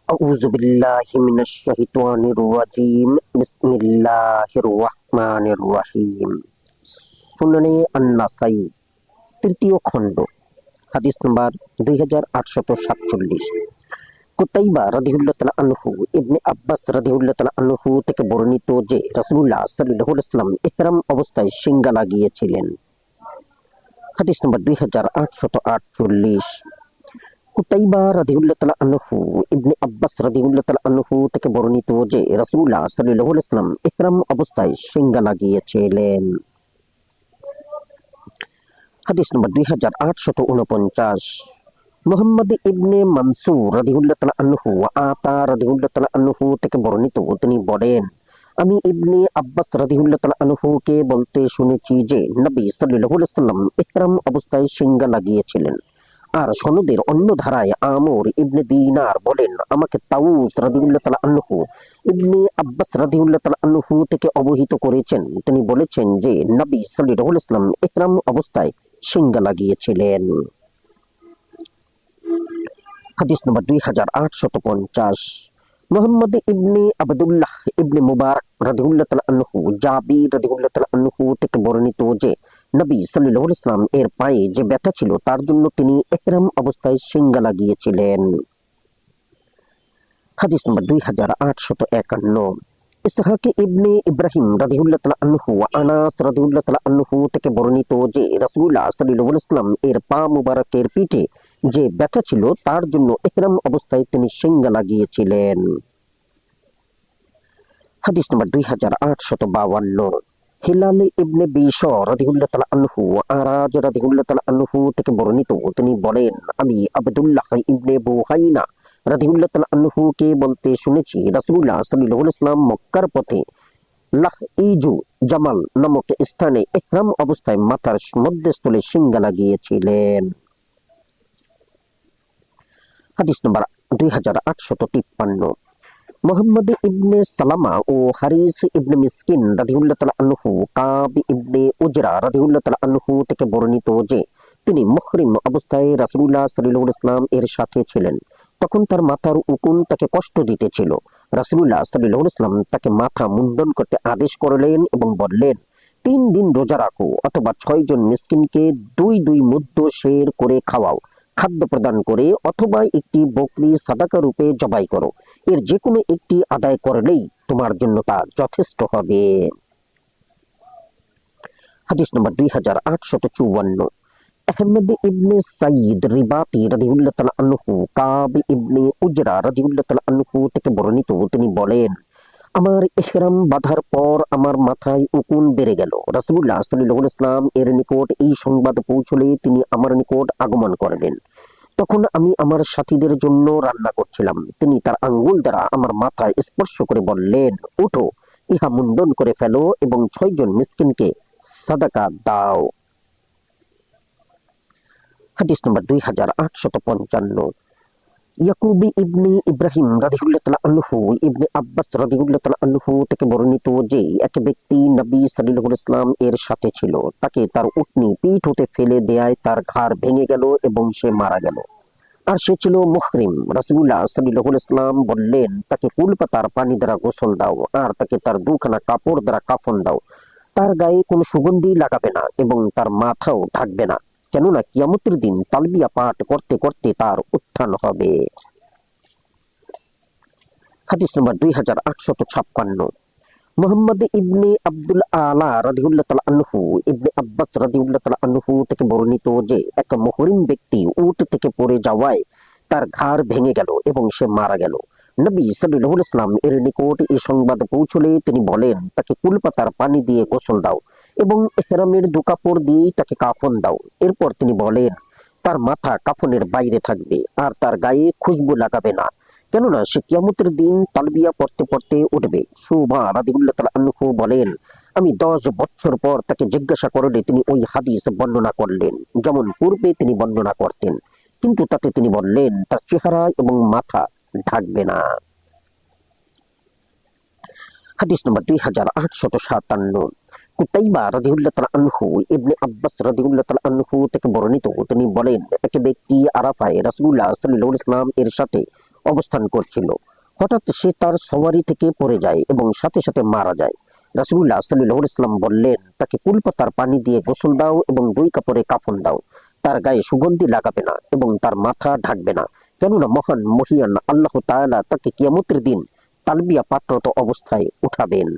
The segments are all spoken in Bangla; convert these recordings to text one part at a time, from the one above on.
আউযু বিল্লাহি মিনাশ শাইতানির রাজিম। বিসমিল্লাহির রহমানির রহিম। সুনানে আন-নাসাই, তৃতীয় খণ্ড, হাদিস নাম্বার 2847। কুতাইবা রাদিয়াল্লাহু তাআলা আনহু ইবনে আব্বাস রাদিয়াল্লাহু তাআলা আনহু থেকে বর্ণিত যে রাসূলুল্লাহ সাল্লাল্লাহু আলাইহি ওয়াসাল্লাম ইহরাম অবস্থায় সিংহা লাগিয়েছিলেন। হাদিস নাম্বার 2848। কুতাইবা রাদিয়াল্লাহু তাআলা আনহু ইবনে আব্বাস রাদিয়াল্লাহু তাআলা আনহু থেকে বর্ণিত যে রাসূলুল্লাহ সাল্লাল্লাহু আলাইহি ওয়াসাল্লাম ইহরাম অবস্থায় সিংহা লাগিয়েছিলেন। হাদিস নম্বর 2849। মুহাম্মদ ইবনে মানসুর রাদিয়াল্লাহু তাআলা আনহু আতা রাদিয়াল্লাহু তাআলা আনহু থেকে বর্ণিত, তিনি বলেন, আমি ইবনে আব্বাস রাদিয়াল্লাহু তাআলা আনহুকে বলতে শুনেছি যে নবী সাল্লাল্লাহু আলাইহি ওয়াসাল্লাম ইহরাম অবস্থায় সিংহা লাগিয়েছিলেন। আর সনদের অন্য ধারায় আমর ইবনে দিনার বলেন, আমাকে তাউস রাদিয়াল্লাহু তাআলা আনহু ইবনে আব্বাস রাদিয়াল্লাহু তাআলা আনহু থেকে অবহিত করেছেন, তিনি বলেছেন যে নবী সাল্লাল্লাহু আলাইহি ওয়াসাল্লাম ইহরাম অবস্থায় সিংহা লাগিয়েছিলেন। হাদিস নম্বর 2850। মুহাম্মদ ইবনে আবদুল্লাহ ইবনে মুবারক রাদিয়াল্লাহু তাআলা আনহু জাবির রাদিয়াল্লাহু তাআলা আনহু থেকে বর্ণিত যে নবী সাল্লাল্লাহু আলাইহি ওয়াসাল্লাম এর পায়ে যে ব্যথা ছিল তার জন্য তিনি ইহরাম অবস্থায় সিংহা লাগিয়েছিলেন। হাদিস নম্বর 2851। ইসহাক ইবনে ইব্রাহিম রাদিয়াল্লাহু তাআলা আনহু আনাস রাদিয়াল্লাহু তাআলা আনহু থেকে বর্ণিত যে রাসূলুল্লাহ সাল্লাল্লাহু আলাইহি ওয়াসাল্লাম এর পা মুবারকের পিঠে যে ব্যথা ছিল তার জন্য ইহরাম অবস্থায় তিনি সিংহা লাগিয়েছিলেন। হাদিস নম্বর 2852। হিলাল ইবনে বিশর রাদিয়াল্লাহু তাআলা আনহু আরাজ রাদিয়াল্লাহু তাআলা আনহু থেকে বর্ণিত, তিনি বলেন, আমি আব্দুল্লাহ ইবনে বুহাইনা রাদিয়াল্লাহু তাআলা আনহুকে বলতে শুনেছি রাসূলুল্লাহ সাল্লাল্লাহু আলাইহি ওয়াসাল্লাম মক্কার পথে লাহইজু জামাল নামক স্থানে ইহরাম অবস্থায় মাথার মধ্যস্থলে সিংহা লাগিয়েছিলেন। হাদিস নম্বর 2853। মুহাম্মদ ইবনে সালামা ও হারিস ইবনে মিসকিন রাদিয়াল্লাহু তাআলা আনহু কাব ইবনে উজরা রাদিয়াল্লাহু তাআলা আনহু থেকে বর্ণিত যে তিনি মুহরিম অবস্থায় রাসূলুল্লাহ সাল্লাল্লাহু আলাইহি ওয়াসাল্লাম এর সাথে ছিলেন। তখন তার মাথার উকুন তাকে কষ্ট দিতেছিল। রাসূলুল্লাহ সাল্লাল্লাহু আলাইহি ওয়াসাল্লাম তাকে মাথা মুন্ডন করতে আদেশ করলেন এবং বললেন, 3 দিন রোজা রাখো অথবা 6 জন মিসকিনকে 2 মুদ্দ শের করে খাওয়াও, খাদ্য প্রদান করে, অথবা একটি বকরি সাদাকা রূপে জবাই করো। এর যে কোনো একটি আদায় করলেই তোমার জন্য তা যথেষ্ট হবে। হাদিস নম্বর 2854। আহমদ ইবনে সাইদ রিবাতি রাদিয়াল্লাহু তাআলা আনহু কাব ইবনে উজরা রাদিয়াল্লাহু তাআলা আনহু থেকে বর্ণিত, তিনি বলেন, আমার ইহরাম বাঁধার পর আমার মাথায় উকুন বেড়ে গেল। রাসূলুল্লাহ সাল্লাল্লাহু আলাইহি ওয়াসাল্লাম এর নিকট এই সংবাদ পৌঁছলে তিনি আমার নিকট আগমন করলেন। তখন আমি আমার সাথীদের জন্য রান্না করছিলাম। তিনি তার আঙ্গুল দ্বারা আমার মাথায় স্পর্শ করে বললেন, উঠো, ইহা মুন্ডন করে ফেলো এবং 6 জন মিসকিনকে সাদাকা দাও। হাদিস নম্বর 2855। ইয়াকুব ইবনে ইব্রাহিম রাদিয়াল্লাহু তাআলা আনহু ইবনে আব্বাস রাদিয়াল্লাহু তাআলা আনহু থেকে বর্ণিত যে এক ব্যক্তি নবী সাল্লাল্লাহু আলাইহি ওয়াসাল্লাম এর সাথে ছিল। তাকে তার উটনি পিঠ হতে ফেলে দেয়ায় তার ঘাড় ভেঙে গেল এবং সে মারা গেল। আর সে ছিল মুহরিম। রাসূলুল্লাহ সাল্লাল্লাহু আলাইহি ওয়াসাল্লাম বললেন, তাকে কুলপাতার পানি দ্বারা গোসল দাও আর তাকে তার 2খানা কাপড় দ্বারা কাফন দাও। তার গায়ে কোনো সুগন্ধি লাগাবে না এবং তার মাথাও ঢাকবে না, কেননা কিয়ামতের দিন তালবিয়া পাঠ করতে করতে তার উত্থান হবে। হাদিস নম্বর 2856। মুহাম্মদ ইবনে আব্দুল আলা রাদিয়াল্লাহু তাআলা আনহু ইবনে আব্বাস রাদিয়াল্লাহু তাআলা আনহু থেকে বর্ণিত যে এক মুহরিম ব্যক্তি উট থেকে পড়ে যাওয়ায় তার ঘাড় ভেঙে গেল এবং সে মারা গেল। নবী সাল্লাল্লাহু আলাইহি ওয়াসাল্লাম এর নিকট এই সংবাদ পৌঁছলে তিনি বলেন, তাকে কুলপাতার পানি দিয়ে গোসল দাও এবং ইহরামের 2 কাপড় দিয়ে তাকে কাফন দাও। এরপর তিনি বলেন, তার মাথা কাফনের বাইরে থাকবে আর তার গায়ে খুশবু লাগাবে না, কেননা সে কিয়ামতের দিন তালবিয়া পড়তে পড়তে উঠবে। সুবা রাদিয়াল্লাহু তাআলা আনহু বলেন, আমি 10 বছর পর তাকে জিজ্ঞাসা করলে তিনি ওই হাদিস বর্ণনা করলেন যেমন পূর্বে তিনি বর্ণনা করতেন, কিন্তু তাতে তিনি বললেন তার চেহারা এবং মাথা ঢাকবে না। হাদিস নম্বর 2857। কুতাইবা রাদিয়াল্লাহু তাআলা আনহু ইবনে আব্বাস রাদিয়াল্লাহু তাআলা আনহু থেকে বর্ণিত, তিনি বলেন, এক ব্যক্তি আরাফায় রাসূলুল্লাহ সাল্লাল্লাহু আলাইহি ওয়াসাল্লাম এর সাথে অবস্থান করছিল। হঠাৎ সে তার সওয়ারি থেকে পড়ে যায় এবং সাথে সাথে মারা যায়। রাসূলুল্লাহ সাল্লাল্লাহু আলাইহি ওয়াসাল্লাম বললেন, তাকে কুলপাতার পানি দিয়ে গোসল দাও এবং 2 কাপড়ে কাফন দাও। তার গায়ে সুগন্ধি লাগাবে না এবং তার মাথা ঢাকবে না, কেননা মহান মহিয়ান আল্লাহ তাআলা তাকে কিয়ামতের দিন তালবিয়া পাঠরত অবস্থায় উঠাবেন।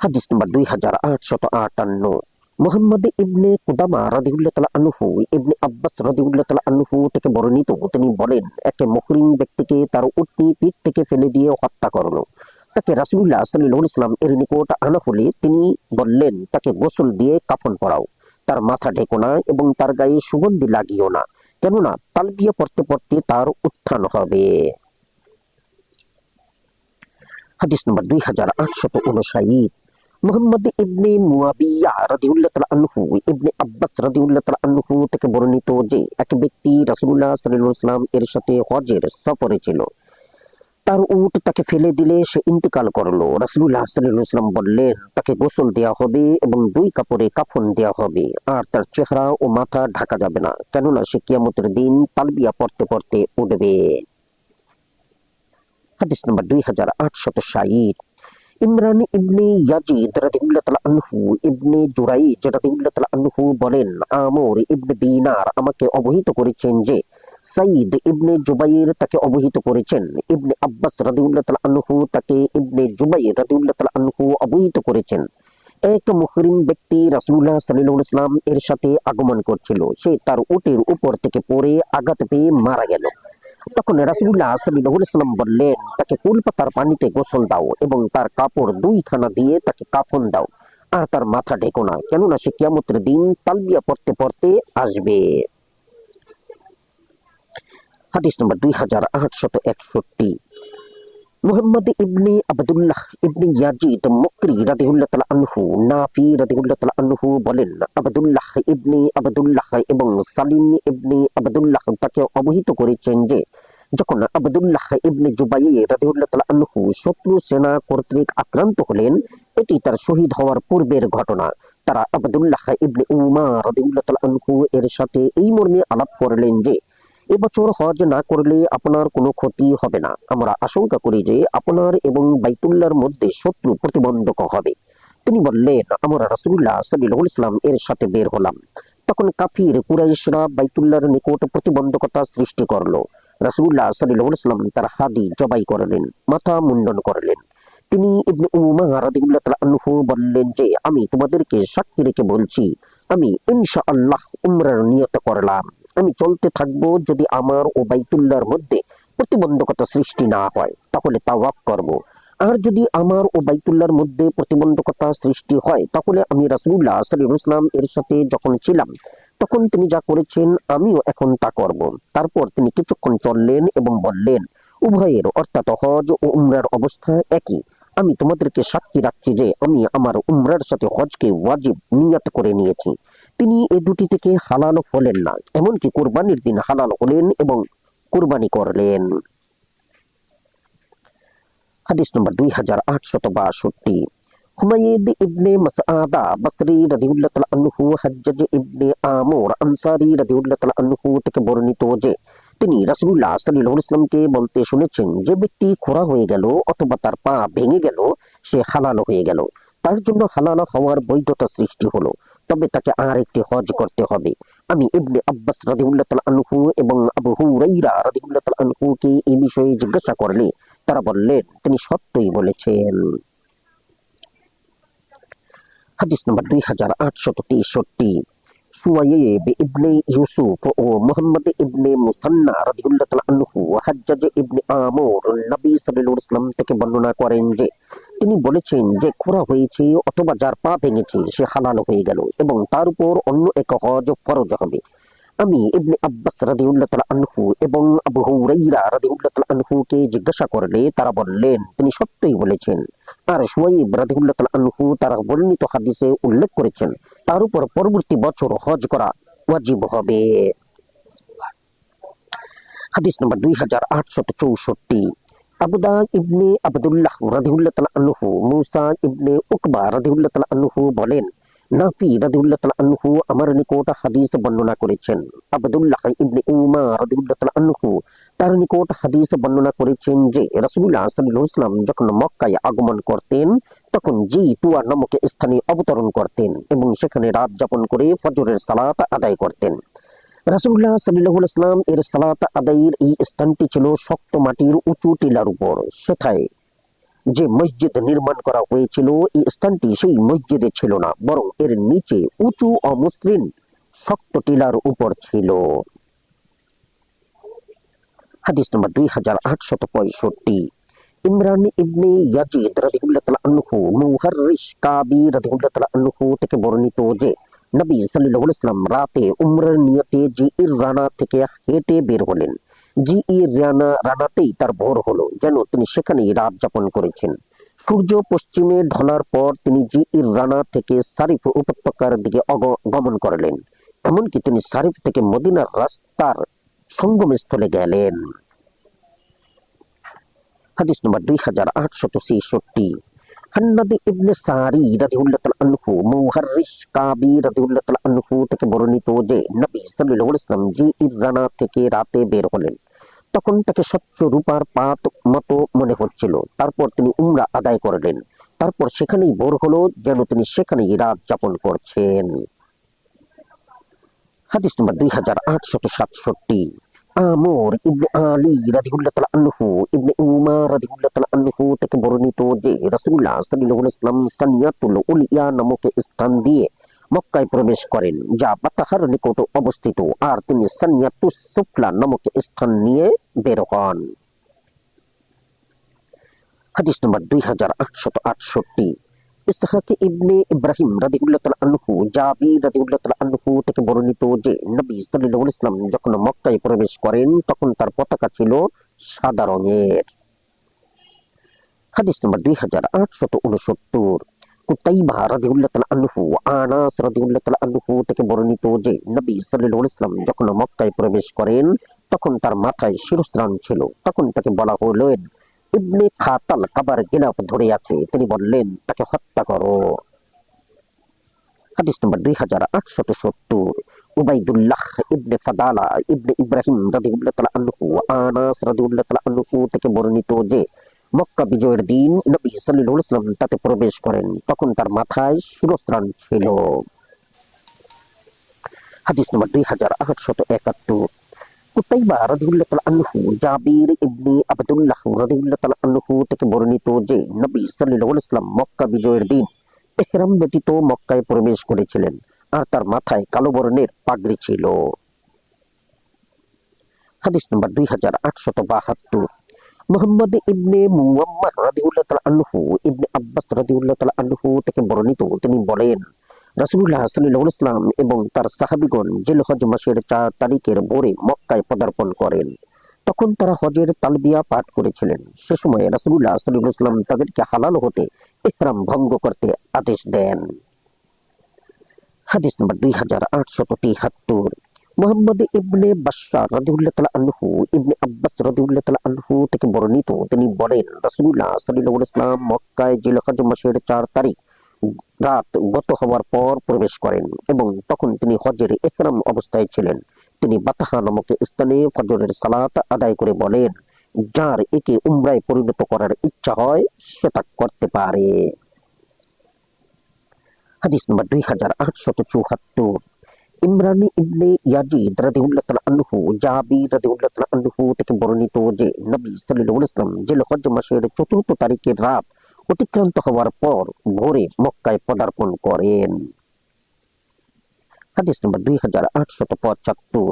হাদিস নম্বর 2858। মুহাম্মদ ইবনে কুদামা রাদিয়াল্লাহু তাআলা আনহু ইবনে আব্বাস রাদিয়াল্লাহু তাআলা আনহু থেকে বর্ণিত, তিনি বলেন, এক মুহরিম ব্যক্তিকে তার উটনী পিঠ থেকে ফেলে দিয়ে হত্যা করলো। তাকে রাসূলুল্লাহ সাল্লাল্লাহু আলাইহি ওয়াসাল্লাম এর নিকট আনা হলে তিনি বললেন, তাকে গোসল দিয়ে কাফন পরাও, তার মাথা ঢেকো না এবং তার গায়ে সুগন্ধি লাগিও না, কেননা তালবিয়া পড়তে পড়তে তার উত্থান হবে। হাদিস নম্বর 2859। মুহাম্মদ ইবনে মুয়াবিয়া রাদিয়াল্লাহু তাআলা আনহু ইবনে আব্বাস রাদিয়াল্লাহু তাআলা আনহু থেকে বর্ণিত যে এক ব্যক্তি রাসূলুল্লাহ সাল্লাল্লাহু আলাইহি ওয়াসাল্লাম এর সাথে হজের সফরে ছিল। তার উট তাকে ফেলে দিলে সে ইন্তেকাল করলো। রাসূলুল্লাহ সাল্লাল্লাহু আলাইহি ওয়াসাল্লাম বললেন, তাকে গোসল দেওয়া হবে এবং 2 কাপড়ে কাফন দেওয়া হবে, আর তার চেহারা ও মাথা ঢাকা যাবে না, কেননা সে কিয়ামতের দিন তালবিয়া পড়তে পড়তে উঠবে। হাদিস নম্বর 2860। ইমরান ইবনে ইয়াজিদ রাদিয়াল্লাহু তাআলা আনহু ইবনে জুরাইজ রাদিয়াল্লাহু তাআলা আনহু বলেন, আমর ইবনে দিনার আমাকে অবহিত করেছেন যে সাইদ ইবনে জুবাইর তাকে অবহিত করেছেন। ইবনে আব্বাস রাদিয়াল্লাহু তাআলা আনহু তাকে ইবনে জুবাইর রাদিয়াল্লাহু তাআলা আনহু অবহিত করেছেন, এক মুহরিম ব্যক্তি রাসূলুল্লাহ সাল্লাল্লাহু আলাইহি ওয়াসাল্লাম এর সাথে আগমন করছিল। সে তার উটের উপর থেকে পড়ে আঘাত পেয়ে মারা গেল। তখন রাসূলুল্লাহ সাল্লাল্লাহু আলাইহি ওয়াসাল্লাম বললেন, তাকে কুলপাতার পানিতে গোসল দাও এবং তার কাপড় 2 খানা দিয়ে তাকে কাফন দাও, আর তার মাথা ঢেকো না, কেননা সে কিয়ামতের দিন তালবিয়া পড়তে পড়তে আসবে। হাদিস নম্বর 2861। মুহাম্মদ ইবনে আবদুল্লাহ ইবনে ইয়াজিদ মুকরি রাদিয়াল্লাহু তাআলা আনহু নাফি রাদিয়াল্লাহু তাআলা আনহু বলেন, আবদুল্লাহ ইবনে আবদুল্লাহ এবং সালিম ইবনে আবদুল্লাহ তাকে অবহিত করেছেন যে যখন আবদুল্লাহ ইবনে জুবাইর রাদিয়াল্লাহু তাআলা আনহু শত্রু সেনা কর্তৃক আক্রান্ত হলেন, এটি তার শহীদ হওয়ার পূর্বের ঘটনা। তারা আবদুল্লাহ ইবনে উমার রাদিয়াল্লাহু তাআলা আনহু এর সাথে এই মর্মে আলাপ করলেন যে এবছর হজ না করলে আপনার কোনো ক্ষতি হবে না। আমরা আশঙ্কা করি যে আপনার এবং বাইতুল্লাহর মধ্যে শত্রু প্রতিবন্ধক হবে। তিনি বললেন, আমরা রাসূলুল্লাহ সাল্লাল্লাহু আলাইহি ওয়াসাল্লাম এর সাথে বের হলাম। তখন কাফির কুরাইশরা বাইতুল্লাহর নিকট প্রতিবন্ধকতা সৃষ্টি করলো। রাসূলুল্লাহ সাল্লাল্লাহু আলাইহি ওয়াসাল্লাম তার হাদি জবাই করলেন, মাথা মুন্ডন করলেন। তিনি ইবনে উমার রাদিয়াল্লাহু তাআলা আনহু বললেন যে, আমি তোমাদেরকে সাক্ষী রেখে বলছি, আমি ইনশাআল্লাহ উমরার নিয়ত করলাম। আমি চলতে থাকবো, যদি আমার ও বাইতুল্লাহর মধ্যে প্রতিবন্ধকতা সৃষ্টি না হয় তাহলে তাওয়াফ করব, আর যদি আমার ও বাইতুল্লাহর মধ্যে প্রতিবন্ধকতা সৃষ্টি হয় তাহলে আমি রাসূলুল্লাহ সাল্লাল্লাহু আলাইহি ওয়াসাল্লাম এর সাথে যখন ছিলাম তখন তিনি যা করেছেন আমিও এখন তা করব। তারপর তিনি কিছুক্ষণ চললেন এবং বললেন, উভয়ের অর্থাৎ হজ ও উমরার অবস্থা একই। আমি তোমাদেরকে সাক্ষী রাখছি যে আমি আমার উমরার সাথে হজকে ওয়াজিব নিয়ত করে নিয়েছি। তিনি এ দুটি থেকে হালাল হলেন না, এমনকি কুরবানির দিন হালাল হলেন এবং কুরবানি করলেন। হাদিস নম্বর 2862। হুমায়দ ইবনে মাসআদা বসরি রাদিয়াল্লাহু তাআলা আনহু হাজ্জাজ ইবনে আমর আনসারী রাদিয়াল্লাহু তাআলা আনহু থেকে বর্ণিত যে তিনি রাসূলুল্লাহ সাল্লাল্লাহু আলাইহি ওয়াসাল্লামকে বলতে শুনেছেন, যে ব্যক্তি খোঁড়া হয়ে গেল অথবা তার পা ভেঙে গেল সে হালাল হয়ে গেল, তার জন্য হালাল হওয়ার বৈধতা সৃষ্টি হলো, তবে তাকে আর একটি হজ করতে হবে। আমি ইবনে আব্বাস রাদিয়াল্লাহু তাআলা আনহু এবং আবু হুরায়রা রাদিয়াল্লাহু তাআলা আনহুকে এই বিষয়ে জিজ্ঞাসা করলে তারা বললেন, তিনি সত্যই বলেছেন। হাদিস নম্বর 2863। শুয়াইব ইবনে ইউসুফ ও মুহাম্মদ ইবনে মুসান্না রাদিয়াল্লাহু তাআলা আনহু হাজ্জাজ ইবনে আমর নবী সাল্লাল্লাহু আলাইহি ওয়াসাল্লাম থেকে বর্ণনা করেন যে তিনি বলেছেন, যে খোঁড়া হয়েছে অথবা যার পা ভেঙেছে সে হালাল হয়ে গেল এবং তার উপর অন্য এক হজ ফরজ হবে। আমি ইবনে আব্বাস রাদিয়াল্লাহু তাআলা আনহু এবং আবু হুরায়রা রাদিয়াল্লাহু তাআলা আনহুকে জিজ্ঞাসা করলে তারা বললেন, তিনি সত্যই বলেছেন। আর শুয়াইব রাদিয়াল্লাহু তাআলা আনহু তারা বর্ণিত হাদিসে উল্লেখ করেছেন তার উপর পরবর্তী বছর হজ করা ওয়াজিব হবে। হাদিস নম্বর 2864। আবুদা ইবনে আবদুল্লাহ রাদিয়াল্লাহু তাআলা আনহু মুসা ইবনে উকবা রাদিয়াল্লাহু তাআলা আনহু বলেন, নাফি রাদিয়াল্লাহু তাআলা আনহু আমার নিকট হাদিস বর্ণনা করেছেন। আব্দুল্লাহ ইবনে উমার রাদিয়াল্লাহু তাআলা আনহু তার নিকট হাদিস বর্ণনা করেছেন যে রাসূলুল্লাহ সাল্লাল্লাহু আলাইহি ওয়াসাল্লাম যখন মক্কায় আগমন করতেন তখন জি তুয়া নামক স্থানে অবতরণ করতেন এবং সেখানে রাত যাপন করে ফজরের সালাত আদায় করতেন। রাসূলুল্লাহ সাল্লাল্লাহু আলাইহি ওয়াসাল্লাম এর সালাত আদায়ের এই স্থানটি ছিল শক্ত মাটির উঁচু টিলার উপর। সেথায় যে মসজিদ নির্মাণ করা হয়েছিল এই স্থানটি সেই মসজিদে ছিল না, বরং এর নিচে উঁচু অমসৃণ শক্ত টিলার উপর ছিল। হাদিস নম্বর 2865। ইমরান ইবনে ইয়াজিদ রাদিয়াল্লাহু তাআলা আনহু মুহাররিশ কাবি রাদিয়াল্লাহু তাআলা আনহু থেকে বর্ণিত যে নবী সাল্লাল্লাহু আলাইহি ওয়াসাল্লাম রাতে উমরার নিয়তে জিইর রানা থেকে হেঁটে বের হলেন। জিইর রানাতেই তার ভোর হলো, যেন তিনি সেখানেই রাত যাপন করেছেন। সূর্য পশ্চিমে ঢলার পর তিনি জিইর রানা থেকে সারিফ উপত্যকার দিকে গমন করলেন। এমনকি তিনি সারিফ থেকে মদিনার রাস্তার সঙ্গমস্থলে গেলেন। হাদিস নম্বর 2866। হান্নাদ ইবনে সারি রাদিয়াল্লাহু তাআলা আনহু মুহাররিশ কাবি রাদিয়াল্লাহু তাআলা আনহু থেকে বর্ণিত যে নবী সাল্লাল্লাহু আলাইহি ওয়াসাল্লাম জিইর রানা থেকে রাতে বের হলেন। তখন তাকে স্বচ্ছ রূপার পাত মতো মনে হচ্ছিল। তারপর তিনি উমরা আদায় করলেন। তারপর সেখানেই ভোর হলো, যেন তিনি সেখানেই রাত যাপন করছেন। হাদিস নম্বর 2867। আমর ইবনে আলী রাদিয়াল্লাহু তাআলা আনহু ইবনে উমার রাদিয়াল্লাহু তাআলা আনহু থেকে বর্ণিত যে রাসূলুল্লাহ সাল্লাল্লাহু আলাইহি ওয়াসাল্লাম সানিয়াতুল উলিয়া নামক স্থান দিয়ে মক্কায় প্রবেশ করেন, যা বাতাহার নিকট অবস্থিত, আর তিনি সানিয়াতুস সুফলা নামক স্থান নিয়ে বের হন। হাদিস নম্বর 2868। ইসহাক ইবনে ইব্রাহিম রাদিয়াল্লাহু তাআলা আনহু জাবির রাদিয়াল্লাহু তাআলা আনহু থেকে বর্ণিত যে নবী সাল্লাল্লাহু আলাইহি ওয়াসাল্লাম যখন মক্কায় প্রবেশ করেন তখন তার পতাকা ছিল সাদা রঙের। হাদিস নম্বর 2869। কুতাইবা রাদিয়াল্লাহু তাআলা আনহু আনাস রাদিয়াল্লাহু তাআলা আনহু থেকে বর্ণিত যে নবী সাল্লাল্লাহু আলাইহি ওয়াসাল্লাম যখন মক্কায় প্রবেশ করেন তখন তার মাথায় শিরস্ত্রাণ ছিল। তখন তাকে বলা হলো, ইবনে খাতাল কাবার গিলাফ ধরে আছে। তিনি বললেন, তাকে হত্যা করো। হাদিস নম্বর 2870। উবাইদুল্লাহ ইবনে ফাদালা ইবনে ইব্রাহিম রাদিয়াল্লাহু তাআলা আনহু আনাস রাদিয়াল্লাহু তাআলা আনহু থেকে বর্ণিত যে মক্কা বিজয়ের দিন নবী সাল্লাল্লাহু আলাইহি ওয়াসাল্লাম তাতে প্রবেশ করেন। তখন তার মাথায় শিরস্ত্রাণ ছিল। হাদিস নম্বর 2871। কুতাইবা রাদিয়াল্লাহু তাআলা আনহু জাবির ইবনে আব্দুল্লাহ রাদিয়াল্লাহু তাআলা আনহু থেকে বর্ণিত যে নবী সাল্লাল্লাহু আলাইহি ওয়াসাল্লাম মক্কা বিজয়ের দিন ইহরাম ব্যতীত মক্কায় প্রবেশ করেছিলেন, আর তার মাথায় কালো বর্ণের পাগড়ি ছিল। হাদিস নম্বর 2872। মুহাম্মদ ইবনে মুয়াম্মার রাদিয়াল্লাহু তাআলা আনহু ইবনে আব্বাস রাদিয়াল্লাহু তাআলা আনহু থেকে বর্ণিত, তিনি বলেন, রাসূলুল্লাহ সাল্লাল্লাহু আলাইহি ওয়াসাল্লাম এবং তার সাহাবীগণ জিলহজ মাসের 4 তারিখের ভোরে মক্কায় পদার্পণ করেন। তখন তারা হজের তালবিয়া পাঠ করেছিলেন। সে সময় রাসূলুল্লাহ সাল্লাল্লাহু আলাইহি ওয়াসাল্লাম তাদেরকে হালাল হতে ইহরাম ভঙ্গ করতে আদেশ দেন। হাদিস নম্বর 2873। মুহাম্মদ ইবনে বাশশার রাদিয়াল্লাহু তাআলা আনহু ইবনে আব্বাস রাদিয়াল্লাহু তাআলা আনহু থেকে বর্ণিত, তিনি বলেন, রাসূলুল্লাহ সাল্লাল্লাহু আলাইহি ওয়াসাল্লাম মক্কায় জিলহজ মাসের 4 তারিখ রাত গত হওয়ার পর প্রবেশ করেন এবং তখন তিনি হজের ইহরাম অবস্থায় ছিলেন। তিনি বাতাহা নামক স্থানে ফজরের সালাত আদায় করে বলেন, যার একে উমরায় পরিণত করার ইচ্ছা হয় সে তা করতে পারে। হাদিস নম্বর 2874। ইমরান ইবনে ইয়াজিদ রাদিয়াল্লাহু তাআলা আনহু জাবির রাদিয়াল্লাহু তাআলা আনহু থেকে বর্ণিত যে নবী সাল্লাল্লাহু আলাইহি ওয়াসাল্লাম জিলহজ মাসের 4 তারিখের রাত অতিক্রান্ত হওয়ার পর ভোরে মক্কায় পদার্পণ করেন। হাদিস নম্বর 2875।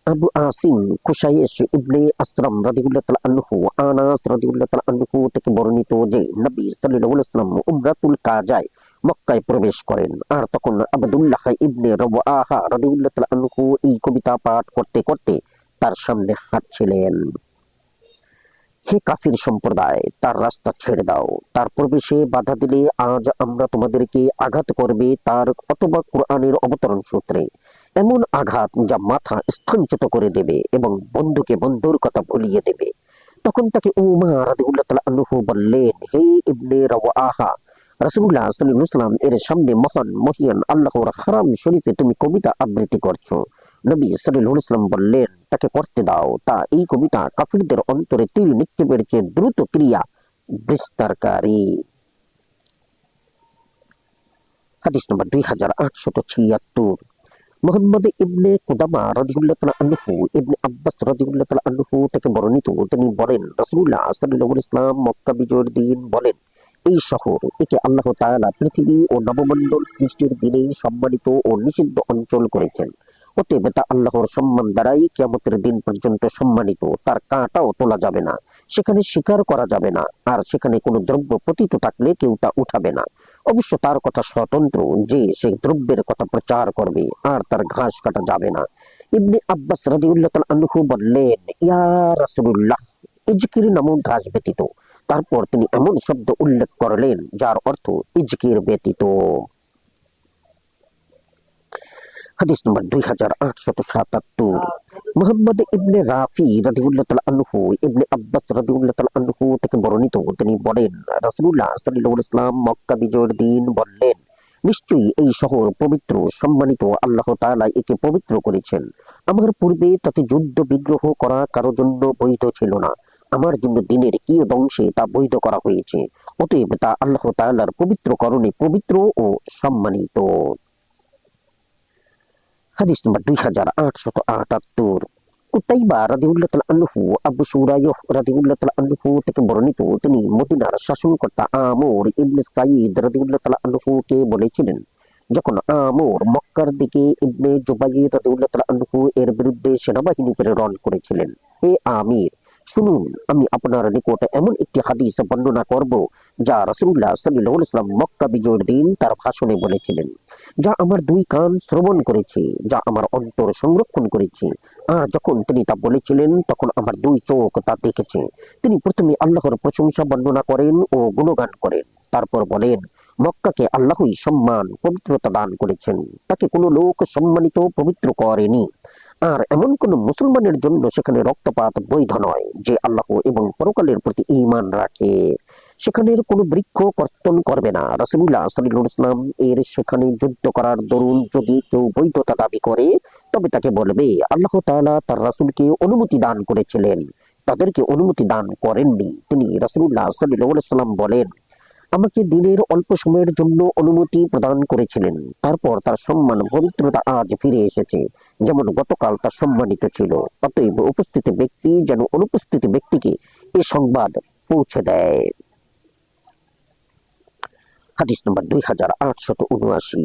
আবু আসিম কুশাইশ ইবনে আসরাম রাদিয়াল্লাহু তাআলা আনহু আনাস রাদিয়াল্লাহু তাআলা আনহু থেকে বর্ণিত যে নবী সাল্লাল্লাহু আলাইহি ওয়াসাল্লাম উমরাতুল কাজায় মক্কায় প্রবেশ করেন, আর তখন আব্দুল্লাহ ইবনে রওয়াহা রাদিয়াল্লাহু তাআলা আনহু এই কবিতা পাঠ করতে করতে তার সামনে হাঁটছিলেন। হে কাফির সম্প্রদায়, তার রাস্তা ছেড়ে দাও। তার প্রবেশে বাধা দিলে আজ আমরা তোমাদেরকে আঘাত করবে তার অথবা কুরআনের অবতরণ সূত্রে এমন আঘাত যা মাথা স্থানচ্যুত করে দেবে এবং বন্ধুকে বন্ধুর কথা ভুলিয়ে দেবে। তখন তাকে উমর রাদিয়াল্লাহু তাআলা আনহু বললেন, হে ইবনে রওয়াহা, রাসূলুল্লাহ সাল্লাল্লাহু আলাইহি ওয়াসাল্লাম এর সামনে মহান মহিয়ান আল্লাহর হারাম শরীফে তুমি কবিতা আবৃত্তি করছো। নবী সাল্লাল্লাহু আলাইহি ওয়াসাল্লাম বললেন, তাকে করতে দাও। তা এই কবিতা কাফিরদের অন্তরে তিল নিক্ষেপের চেয়ে দ্রুত ক্রিয়া বিস্তারকারী। হাদিস নম্বর 2876। মুহাম্মদ ইবনে কুদামা রাদিয়াল্লাহু তাআলা আনহু ইবনে আব্বাস রাদিয়াল্লাহু তাআলা আনহু থেকে বর্ণিত, তিনি বলেন, রাসূলুল্লাহ সাল্লাল্লাহু আলাইহি ওয়াসাল্লাম মক্কা বিজয়ের দিন বলেন, এই শহর, একে আল্লাহ তাআলা পৃথিবী ও নবমণ্ডল সৃষ্টির দিনে সম্মানিত ও নিষিদ্ধ অঞ্চল করেছেন। অতএব তা আল্লাহর সম্মান দ্বারাই কিয়ামতের দিন পর্যন্ত সম্মানিত, তার কাঁটাও তোলা যাবে না, সেখানে শিকার করা যাবে না, আর সেখানে কোনো দ্রব্য পতিত থাকলে কেউ তা উঠাবে না। অবশ্য তার কথা স্বতন্ত্র যে সে দ্রব্যের কথা প্রচার করবে, আর তার ঘাস কাটা যাবে না। ইবনে আব্বাস রাদিয়াল্লাহু তাআলা আনহু বললেন, ইয়া রাসূলুল্লাহ, ইজকির নামক ঘাস ব্যতীত। তারপর তিনি এমন শব্দ উল্লেখ করলেন যার অর্থ ইজকির ব্যতীত। হাদিস নম্বর 2877। মুহাম্মদ ইবনে রাফি রাদিয়াল্লাহু তাআলা আনহু ইবনে আব্বাস রাদিয়াল্লাহু তাআলা আনহু থেকে বর্ণিত, তিনি বলেন, রাসূলুল্লাহ সাল্লাল্লাহু আলাইহি ওয়াসাল্লাম মক্কা বিজয়ের দিন বললেন, নিশ্চয়ই এই শহর পবিত্র, সম্মানিত, আল্লাহ তাআলা একে পবিত্র করেছেন। আমার পূর্বে তাতে যুদ্ধ বিগ্রহ করা কারো জন্য বৈধ ছিল না, আমার জন্য দিনের কি অংশে তা বৈধ করা হয়েছে। অতএব তা আল্লাহ তাআলার পবিত্র করণে পবিত্র ও সম্মানিত। হাদিস নম্বর 2878। কুতাইবা রাদিয়াল্লাহু তাআলা আনহু আবু শুরাইহ রাদিয়াল্লাহু তাআলা আনহু থেকে বর্ণিত, তিনি মদিনার শাসনকর্তা আমর ইবনে সাঈদ রাদিয়াল্লাহু তাআলা আনহু কে বলেছিলেন, যখন আমর মক্কার দিকে ইবনে জুবাইর রাদিয়াল্লাহু তাআলা আনহু এর বিরুদ্ধে সেনাবাহিনী প্রেরণ করেছিলেন, হে আমির, শুনুন, আমি আপনার নিকট এমন একটি হাদিস বর্ণনা করব যা রাসূলুল্লাহ সাল্লাল্লাহু আলাইহি ওয়াসাল্লাম মক্কা বিজয়ের দিন তার ভাষণে বলেছিলেন, যা আমার দুই কান শ্রবণ করেছে, যা আমার অন্তর সংরক্ষণ করেছে। আর যখন তিনি তা বলেছিলেন তখন আমার দুই চোখ তা দেখেছে। তিনি প্রথমে আল্লাহর প্রশংসা বর্ণনা করেন ও গুণগান করেন, তারপর বলেন, মক্কাকে আল্লাহই সম্মান পবিত্রতা দান করেছেন, তাকে কোনো লোক সম্মানিত পবিত্র করেনি, আর এমন কোন মুসলমানের জন্য সেখানে রক্তপাত বৈধ নয় যে আল্লাহ এবং পরকালের প্রতি ঈমান রাখে। সেখানের কোনো বৃক্ষ কর্তন করবে না। রাসূলুল্লাহ সাল্লাল্লাহু আলাইহি ওয়াসাল্লাম এর সেখানে যুদ্ধ করার দরুন যদি কেউ বৈধতা দাবি করে, তবে তাকে বলবে, আল্লাহ তাআলা তার রাসূলকে অনুমতি দান করেছিলেন, তাদেরকে অনুমতি দান করেননি। তিনি রাসূলুল্লাহ সাল্লাল্লাহু আলাইহি ওয়াসাল্লাম বলেন, আমাকে দিনের অল্প সময়ের জন্য অনুমতি প্রদান করেছিলেন, তারপর তার সম্মান পবিত্রতা আজ ফিরে এসেছে, যেমন গতকাল তা সম্মানিত ছিল। অতএব উপস্থিত ব্যক্তি যেন অনুপস্থিত ব্যক্তিকে এ সংবাদ পৌঁছে দেয়। হাদিস নম্বর 2879।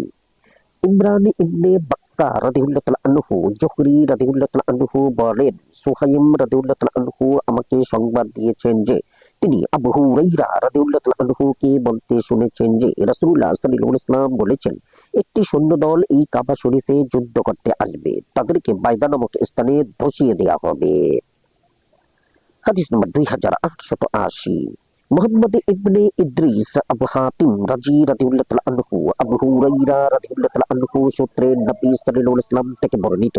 ইমরান ইবনে বাক্কা রাদিয়াল্লাহু তাআলা আনহু জুহরি রাদিয়াল্লাহু তাআলা আনহু বলেন, সুহাইম রাদিয়াল্লাহু তাআলা আনহু আমাকে সংবাদ দিয়েছেন যে তিনি আবু হুরায়রা রাদিয়াল্লাহু তাআলা আনহু কে বলতে শুনেছেন যে রাসূলুল্লাহ সাল্লাল্লাহু আলাইহি ওয়াসাল্লাম বলেছেন, একটি সৈন্যদল এই কাবা শরীফে যুদ্ধ করতে আসবে, তাদেরকে বাইদা নামক স্থানে ধসিয়ে দেওয়া হবে। হাদিস নম্বর 2880। মুহাম্মদ ইবনে ইদ্রিস আবু হাতিম রাজি রাদিয়াল্লাহু তাআলা আনহু আবু হুরায়রা রাদিয়াল্লাহু তাআলা আনহু সূত্রে নবী সাল্লাল্লাহু আলাইহি ওয়াসাল্লাম থেকে বর্ণিত,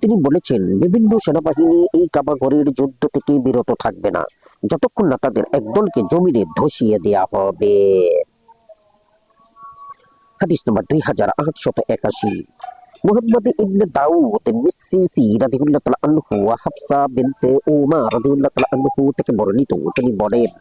তিনি বলেছেন, বিভিন্ন সেনাবাহিনী এই কাবা ঘরের যুদ্ধ থেকে বিরত থাকবে না যতক্ষণ না তাদের একদলকে জমিনে ধসিয়ে দেয়া হবে। হাদিস নম্বর 2881। মুহাম্মদ ইবনে দাউদ মিসসিসি রাদিয়াল্লাহু তাআলা আনহু হাফসা বিনতে উমার রাদিয়াল্লাহু তাআলা আনহু থেকে বর্ণিত, তিনি বলেন,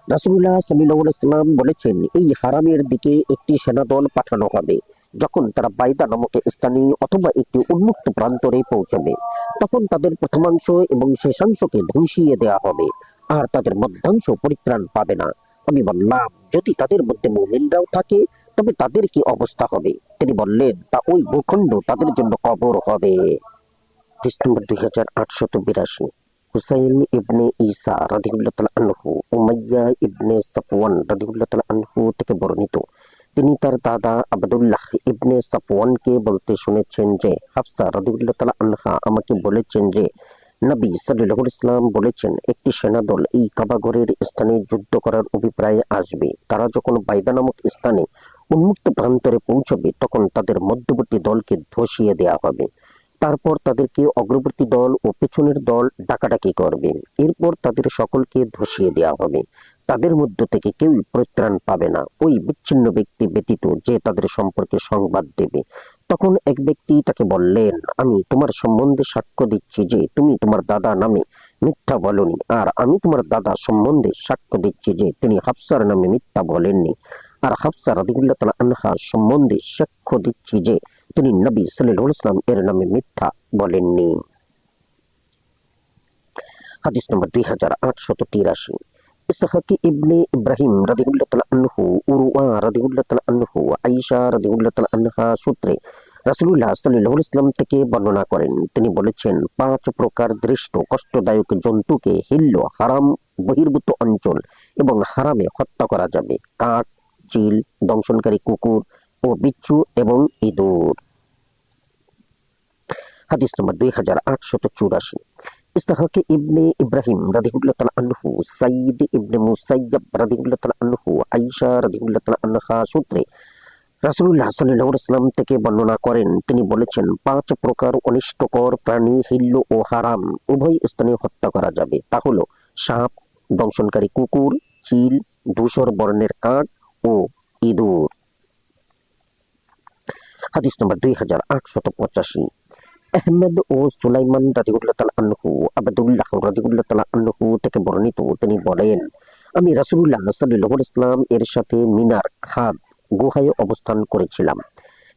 রাসূলুল্লাহ সাল্লাল্লাহু আলাইহি ওয়াসাল্লাম বলেছেন, এই হারামের দিকে একটি সেনাদল পাঠানো হবে, যখন তারা বাইদা নামক স্থানে অথবা একটি উন্মুক্ত প্রান্তরে পৌঁছবে, তখন তাদের প্রথমাংশ এবং শেষাংশকে ধ্বংসিয়ে দেওয়া হবে, আর তাদের মধ্যাংশ পরিত্রাণ পাবে না। আমি বললাম, যদি তাদের মধ্যে মুমিনরাও থাকে তবে তাদের কি অবস্থা হবে? তিনি বললেন, তা ওই ভূখণ্ড তাদের জন্য কবর হবে। হাদিস নম্বর 2882। হুসাইন ইবনে ঈসা রাদিয়াল্লাহু তাআলা আনহু উমাইয়া ইবনে সাফওয়ান রাদিয়াল্লাহু তাআলা আনহু থেকে বর্ণিত, তিনি তার দাদা আব্দুল্লাহ ইবনে সাফওয়ানকে বলতে শুনেছেন যে হাফসা রাদিয়াল্লাহু তাআলা আনহা আমাকে বলেছেন যে নবী সাল্লাল্লাহু আলাইহি ওয়াসাল্লাম বলেছেন, একটি সেনাদল এই কাবা ঘরের স্থানে যুদ্ধ করার অভিপ্রায়ে আসবে, তারা যখন বাইদা নামক স্থানে উন্মুক্ত প্রান্তরে পৌঁছবে তখন তাদের মধ্যবর্তী দলকে ধসিয়ে দেওয়া হবে, তারপর তাদেরকে অগ্রবর্তী দল ও পেছনের দল ডাকাডাকি করবে, এরপর তাদের সকলকে ধসিয়ে দেওয়া হবে, তাদের মধ্য থেকে কেউই পরিত্রাণ পাবে না, ওই বিচ্ছিন্ন ব্যক্তি ব্যতীত যে তাদের সম্পর্কে সংবাদ দেবে। তখন এক ব্যক্তি তাকে বললেন, আমি তোমার সম্বন্ধে সাক্ষ্য দিচ্ছি যে তুমি তোমার দাদা নামে মিথ্যা বলনি, আর আমি তোমার দাদা সম্বন্ধে সাক্ষ্য দিচ্ছি যে তিনি হাফসার নামে মিথ্যা বলেননি, আর হাফসা রাদিয়াল্লাহু তাআলা আনহা সম্বন্ধে সাক্ষ্য দিচ্ছি যে তিনি নবী সাল্লাল্লাহু আলাইহি ওয়াসাল্লাম এর নামে মিথ্যা বলেননি। হাদিস নম্বর 2883। ইসহাক ইবনে ইব্রাহিম রাদিয়াল্লাহু তাআলা আনহু, উরওয়া রাদিয়াল্লাহু তাআলা আনহু, আয়েশা রাদিয়াল্লাহু তাআলা আনহা সূত্রে রাসূলুল্লাহ সাল্লাল্লাহু আলাইহি ওয়াসাল্লাম থেকে বর্ণনা করেন, তিনি বলেছেন, 5 প্রকার দৃষ্ট কষ্টদায়ক জন্তুকে হিল্ল, হারাম বহির্ভূত অঞ্চল এবং হারামে হত্যা করা যাবে: কাক, চিল, দংশনকারী কুকুর ও বিচ্ছু এবং ইঁদুর। হাদিস নম্বর 2884। ইসহাক ইবনে ইব্রাহিম রাদিয়াল্লাহু তাআলা আনহু, সাইয়্যিদ ইবনে মুসাইয়্যিব রাদিয়াল্লাহু তাআলা আনহু, আয়েশা রাদিয়াল্লাহু তাআলা আনহা সূত্রে রাসূলুল্লাহ সাল্লাল্লাহু আলাইহি ওয়াসাল্লাম থেকে বর্ণনা করেন, তিনি বলেছেন, 5 প্রকার অনিষ্টকর প্রাণী হিল্ল ও হারাম উভয় স্থানে হত্যা করা যাবে, তা হলো সাপ, দংশনকারী কুকুর, চিল, ধূসর বর্ণের কাক ও ইঁদুর। হাদিস নম্বর 2885। আহমদ ও সুলাইমান রাদিয়াল্লাহু তাআলা আনহু, আবদুল্লাহ রাদিয়াল্লাহু তাআলা আনহু থেকে বর্ণিত, তিনি বলেন, আমি রাসূলুল্লাহ সাল্লাল্লাহু আলাইহি ওয়াসাল্লাম এর সাথে মিনার খাদ গুহায় অবস্থান করেছিলাম।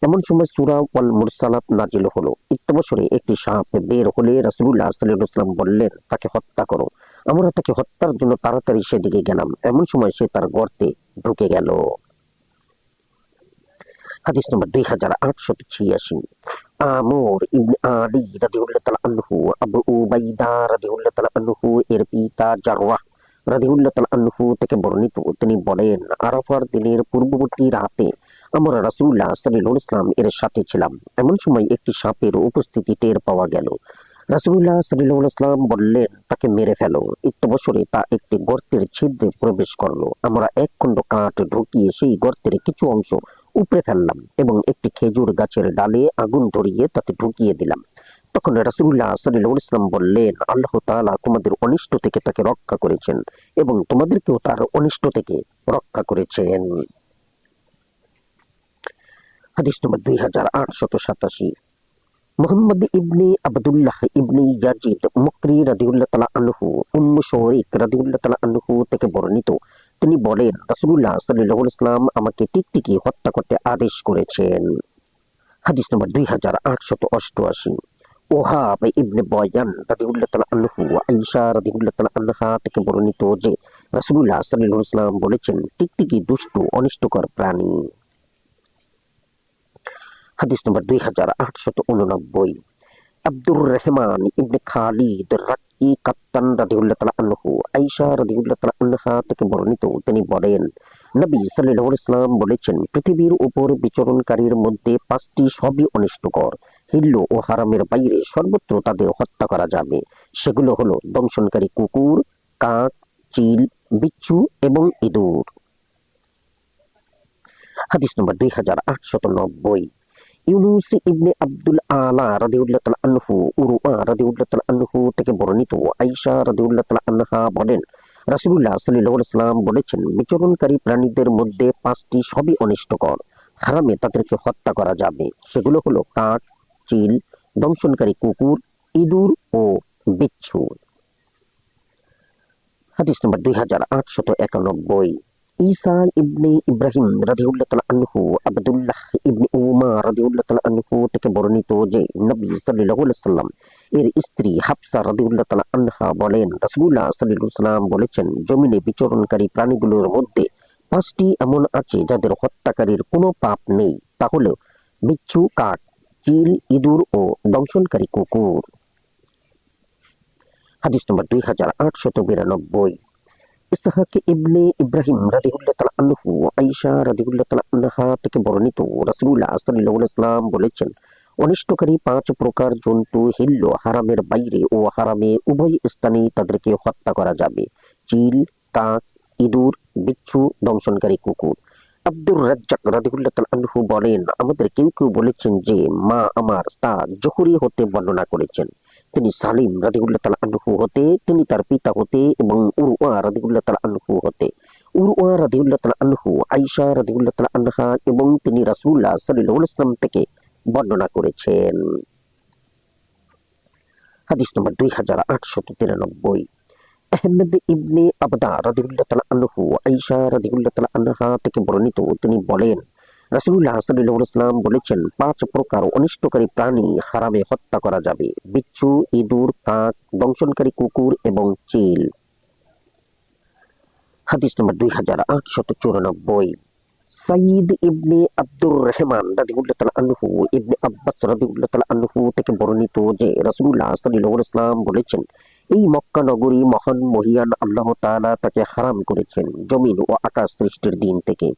এমন সময় সূরা ওয়াল মুরসালাত নাজিল হলো। ইত্যবসরে একটি সাপ বের হলে রাসূলুল্লাহ সাল্লাল্লাহু আলাইহি ওয়াসাল্লাম বললেন, তাকে হত্যা করো। আমরা তাকে হত্যার জন্য তাড়াতাড়ি সেদিকে গেলাম। এমন সময় সে তার গর্তে ঢুকে গেল। হাদিস নম্বর 2886। আমর ইবনে আলী রাদিয়াল্লাহু তাআলা আনহু, আবু উবাইদা রাদিয়াল্লাহু তাআলা আনহু এর পিতা জাররাহ রাদিয়াল্লাহু তাআলা আনহু থেকে বর্ণিত, তিনি বলেন, আরাফার দিনের পূর্ববর্তী রাতে আমরা রাসূলুল্লাহ সাল্লাল্লাহু আলাইহি ওয়াসাল্লাম এর সাথে ছিলাম। এমন সময় একটি সাপের উপস্থিতি টের পাওয়া গেল। রাসূলুল্লাহ সাল্লাল্লাহু আলাইহি ওয়াসাল্লাম বললেন, তাকে মেরে ফেলো। ইত্যবসরে তা একটি গর্তের ছিদ্রে প্রবেশ করলো। আমরা এক খণ্ড কাঠ ঢুকিয়ে সেই গর্তের কিছু অংশ উপড়ে ফেললাম এবং একটি খেজুর গাছের ডালে আগুন ধরিয়ে তাতে ঢুকিয়ে দিলাম। তখন রাসূলুল্লাহ সাল্লাল্লাহু আলাইহি ওয়াসাল্লাম বললেন, আল্লাহ তাআলা তোমাদের অনিষ্ট থেকে তাকে রক্ষা করেছেন এবং তোমাদেরকেও তার অনিষ্ট থেকে রক্ষা করেছেন। হাদিস নম্বর 2887। মুহাম্মদ ইবনে আবদুল্লাহ ইবনে ইয়াজিদ মুকরি রাদিয়াল্লাহু তাআলা আনহু, উম্মু শরীক রাদিয়াল্লাহু তাআলা আনহু থেকে বর্ণিত, তিনি বলেন, রাসূলুল্লাহ সাল্লাল্লাহু আলাইহি ওয়াসাল্লাম আমাকে টিকটিকি হত্যা করতে আদেশ করেছেন। হাদিস নম্বর 2888। ওহাব ইবনে বয়ান রাদিয়াল্লাহু তাআলা আনহু, আয়েশা রাদিয়াল্লাহু তাআলা আনহা থেকে বর্ণিত যে রাসূলুল্লাহ সাল্লাল্লাহু আলাইহি ওয়াসাল্লাম বলেছেন, টিকটিকি দুষ্টু অনিষ্টকর প্রাণী। হাদিস নম্বর 2889। আব্দুর রহমান ইবনে খালিদ রাক্কি কাত্তান রাদিয়াল্লাহু তাআলা আনহু, আয়েশা রাদিয়াল্লাহু তাআলা আনহা থেকে বর্ণিত, তিনি বলেন, নবী সাল্লাল্লাহু আলাইহি ওয়াসাল্লাম বলেছেন, পৃথিবীর উপর বিচরণকারীর মধ্যে 5টি সবই অনিষ্টকর। হিল্ল ও হারামের বাইরে সর্বত্র তাদের হত্যা করা যাবে। সেগুলো হলো দংশনকারী কুকুর, কাক, চিল, বিচ্ছু এবং ইঁদুর। হাদিস নম্বর 2890। ইউনুস ইবনে আব্দুল আলা রাদিয়াল্লাহু তাআলা আনহু, উরওয়া রাদিয়াল্লাহু তাআলা আনহু থেকে বর্ণিত, আয়েশা রাদিয়াল্লাহু তাআলা আনহা বলেন, রাসূলুল্লাহ সাল্লাল্লাহু আলাইহি ওয়াসাল্লাম বলেছেন, বিচরণকারী প্রাণীদের মধ্যে 5টি সবই অনিষ্টকর। হারামে তাদেরকে হত্যা করা যাবে। সেগুলো হলো কাক, চিল, দংশনকারী কুকুর, ইঁদুর ও বিচ্ছু। হাদিস নম্বর 2891। ঈসা ইবনে ইব্রাহিম রাদিয়াল্লাহু তাআলা আনহু, আব্দুল্লাহ ইবনে উমার রাদিয়াল্লাহু তাআলা আনহু থেকে বর্ণিত যে নবী সাল্লাল্লাহু আলাইহি ওয়াসাল্লাম এর স্ত্রী হাফসা রাদিয়াল্লাহু তাআলা আনহা বলেন, রাসূলুল্লাহ সাল্লাল্লাহু আলাইহি ওয়াসাল্লাম বলেছেন, জমিনে বিচরণকারী প্রাণীগুলোর মধ্যে 5টি এমন আছে যাদের হত্যাকারীর কোনো পাপ নেই, তা হলো বিচ্ছু, কাক, চিল, ইঁদুর ও দংশনকারী কুকুর। হাদিস নম্বর 2892। ইসহাক ইবনে ইব্রাহিম রাদিয়াল্লাহু তাআলা আনহু, আয়েশা রাদিয়াল্লাহু তাআলা আনহা থেকে বর্ণিত, রাসূলুল্লাহ সাল্লাল্লাহু আলাইহি ওয়াসাল্লাম বলেছেন, অনিষ্টকারী 5 প্রকার জন্তু হিল্ল, হারামের বাইরে ও হারামে উভয় স্থানেই তাদেরকে হত্যা করা যাবে: চিল, কাক, ইঁদুর, বিচ্ছু, দংশনকারী কুকুর। আব্দুর রাজ্জাক রাদিয়াল্লাহু তাআলা আনহু বলেন, আমাদের কেউ কেউ বলেছেন যে মা আমার তা জোহরি হতে বর্ণনা করেছেন। তিনি সালিম রাদিয়াল্লাহু তাআলা আনহু হতে, তিনি তার পিতা হতে এবং উরওয়া রাদিয়াল্লাহু তাআলা আনহু হতে। উরওয়া রাদিয়াল্লাহু তাআলা আনহু, আয়েশা রাদিয়াল্লাহু তাআলা আনহা এবং তিনি রাসূলুল্লাহ সাল্লাল্লাহু আলাইহি ওয়াসাল্লাম থেকে বর্ণনা করেছেন। হাদিস নম্বর 2893। আহমদ ইবনে আবদা রাদিয়াল্লাহু তাআলা আনহু আয়েশা রাদিয়াল্লাহু তাআলা আনহা থেকে বর্ণিত, তিনি বলেন রাসূলুল্লাহ সাল্লাল্লাহু আলাইহি ওয়াসাল্লাম বলেছেন, 5 প্রকার অনিষ্টকারী প্রাণী হারামে হত্যা করা যাবে: বিচ্ছু, ইঁদুর, কাক, দংশনকারী কুকুর এবং চিল। হাদিস নম্বর 2894। সাইদ ইবনে আব্দুর রহমান রাদিয়াল্লাহু তাআলা আনহু ইবনে আব্বাস রাদিয়াল্লাহু তাআলা আনহু থেকে বর্ণিত যে রাসূলুল্লাহ সাল্লাল্লাহু আলাইহি ওয়াসাল্লাম বলেছেন, এই মক্কা নগরী মহান মহিয়ান আল্লাহ তাআলা তাকে হারাম করেছেন জমিন ও আকাশ সৃষ্টির দিন থেকে।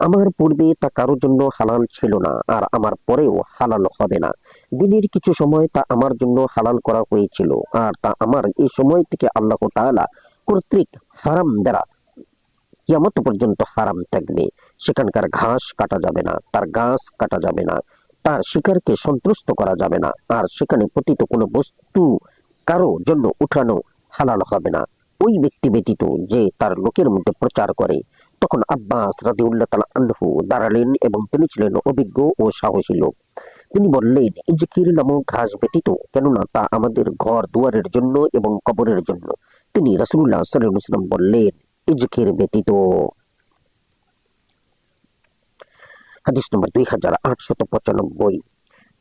আমার পূর্বে তা কারোর জন্য হালাল ছিল না, আর আমার পরেও হালাল হবে না। দিনের কিছু সময় তা আমার জন্য হালাল করা হয়েছিল, আর তা আমার এই সময় থেকে আল্লাহ তাআলা কর্তৃক হারাম দ্বারা কিয়ামত পর্যন্ত হারাম থাকবে। সেখানকার ঘাস কাটা যাবে না, তার গাছ কাটা যাবে না, তার শিকারকে সন্তুষ্ট করা যাবে না, আর সেখানে পতিত কোনো বস্তু কারো জন্য উঠানো হালাল হবে না, ওই ব্যক্তি ব্যতীত যে তার লোকের মধ্যে প্রচার করে। তখন আব্বাস রাদিয়াল্লাহু তাআলা আনহু দাঁড়ালেন এবং তিনি ছিলেন অভিজ্ঞ ও সাহসী লোক। তিনি বললেন, ইজকির নামক ঘাস ব্যতীত, কেননা তা আমাদের ঘর দুয়ারের জন্য এবং কবরের জন্য। তিনি রাসূলুল্লাহ সাল্লাল্লাহু আলাইহি ওয়াসাল্লাম বললেন, ইজকির ব্যতীত। হাদিস নম্বর 2895।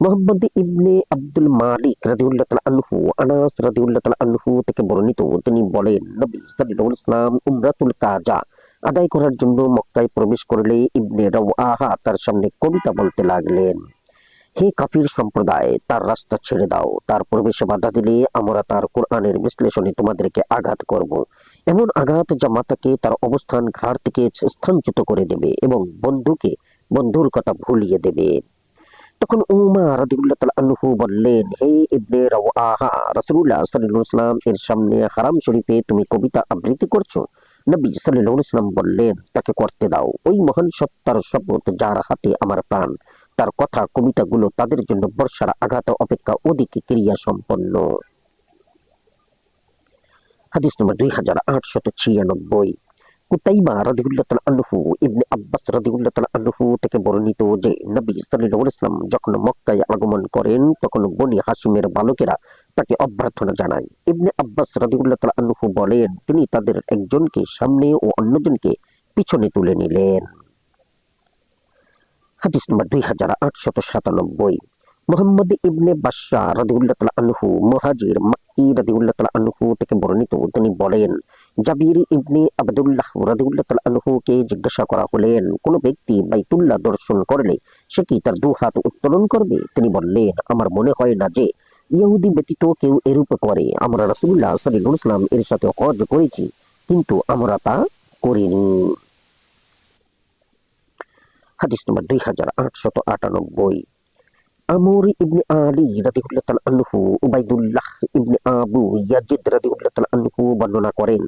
মুহাম্মদ ইবনে আব্দুল মালিক রাদিয়াল্লাহু তাআলা আনহু আনাস রাদিয়াল্লাহু তাআলা আনহু থেকে বর্ণিত, তিনি বলেন নবী সাল্লাল্লাহু আলাইহি ওয়াসাল্লাম উমরাতুল কাজা আদায় করার জন্য মক্কায় প্রবেশ করলে ইবনে রাওয়াহা তার সামনে কবিতা বলতে লাগলেন, হে কাফির সম্প্রদায়, তার রাস্তা ছেড়ে দাও। তার প্রবেশে বাধা দিলে আমরা তার কোরআনের বিশ্লেষণে তোমাদেরকে আঘাত করব, এমন আঘাত যা মাতাকে তার অবস্থান ঘাড় থেকে স্থানচ্যুত করে দেবে এবং বন্ধুকে বন্ধুর কথা ভুলিয়ে দেবে। তখন উমর রাদিয়াল্লাহু তাআলা আনহু বললেন, হে ইবনে রাওয়াহা, রাসূলুল্লাহ সাল্লাল্লাহু আলাইহি ওয়াসাল্লাম এর সামনে হারাম শরীফে তুমি কবিতা আবৃত্তি করছো? নবী সাল্লাল্লাহু আলাইহি ওয়াসাল্লাম বললেন, তাকে করতে দাও। ওই মহান সত্তার শপথ যার হাতে আমার প্রাণ, তার কথা কবিতাগুলো তাদের জন্য বর্ষার আঘাত অপেক্ষা অধিক ক্রিয়া সম্পন্ন। হাদিস নম্বর 2896। কুতাইবা রাদিয়াল্লাহু তাআলা আনহু ইবনে আব্বাস রাদিয়াল্লাহু তাআলা আনহু থেকে বর্ণিত যে নবী সাল্লাল্লাহু আলাইহি ওয়াসাল্লাম যখন মক্কায় আগমন করেন তখন বনি হাশিমের বালকেরা তাকে অভ্যর্থনা জানায়। ইবনে আব্বাস রাদিয়াল্লাহু তাআলা আনহু বলেন, তিনি তাদের একজনকে সামনে ও অন্যজনকে পিছনে তুলে নিলেন। হাদিস নম্বর 2897। মুহাম্মদ ইবনে বাশশার রাদিয়াল্লাহু তাআলা আনহু মুহাজির মাক্কি রাদিয়াল্লাহু তাআলা আনহু থেকে বর্ণিত, তিনি বলেন, জাবির ইবনে আবদুল্লাহ রাদিয়াল্লাহু তাআলা আনহুকে জিজ্ঞাসা করা হলেন, কোন ব্যক্তি বাইতুল্লাহ দর্শন করলে সে কি তার 2 হাত উত্তোলন করবে? তিনি বললেন, আমার মনে হয় না যে ইহুদি ব্যতীত কেউ এরূপ করে। আমরা রাসূলুল্লাহ সাল্লাল্লাহু আলাইহি ওয়াসাল্লাম এর সাথে হজ করেছি, কিন্তু আমরা তা করিনি। হাদিস নম্বর 2898। আমর ইবনে আলী রাদিয়াল্লাহু তাআলা আনহু উবাইদুল্লাহ ইবনে আবু ইয়াজিদ রাদিয়াল্লাহু তাআলা আনহু বর্ণনা করেন,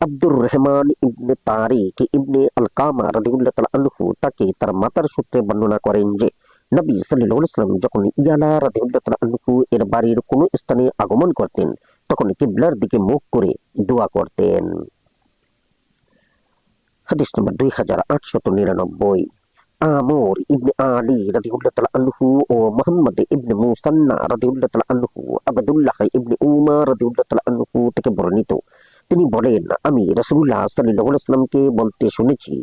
আব্দুর রহমান ইবনে তারিক ইবনে আলকামা রাদিয়াল্লাহু তাআলা আনহু তাকে তার মাতার সূত্রে বর্ণনা করেন যে নবী সাল্লাল্লাহু আলাইহি ওয়াসাল্লাম যখন ইয়ালা রাদিয়াল্লাহু তাআলা আনহু এর বাড়ির কোন স্থানে আগমন করতেন তখন কিবলার দিকে মুখ করে দোয়া করতেন। হাদিস নম্বর 2899। আমর ইবনে আলী রাদিয়াল্লাহু তাআলা আনহু ও মুহাম্মদ ইবনে মুসান্না রাদিয়াল্লাহু তাআলা আনহু আবদুল্লাহ ইবনে উমর রাদিয়াল্লাহু তাআলা আনহু থেকে বর্ণিত, তিনি বলেন, আমি রাসূলুল্লাহ সাল্লাল্লাহু আলাইহি ওয়াসাল্লামকে বলতে শুনেছি,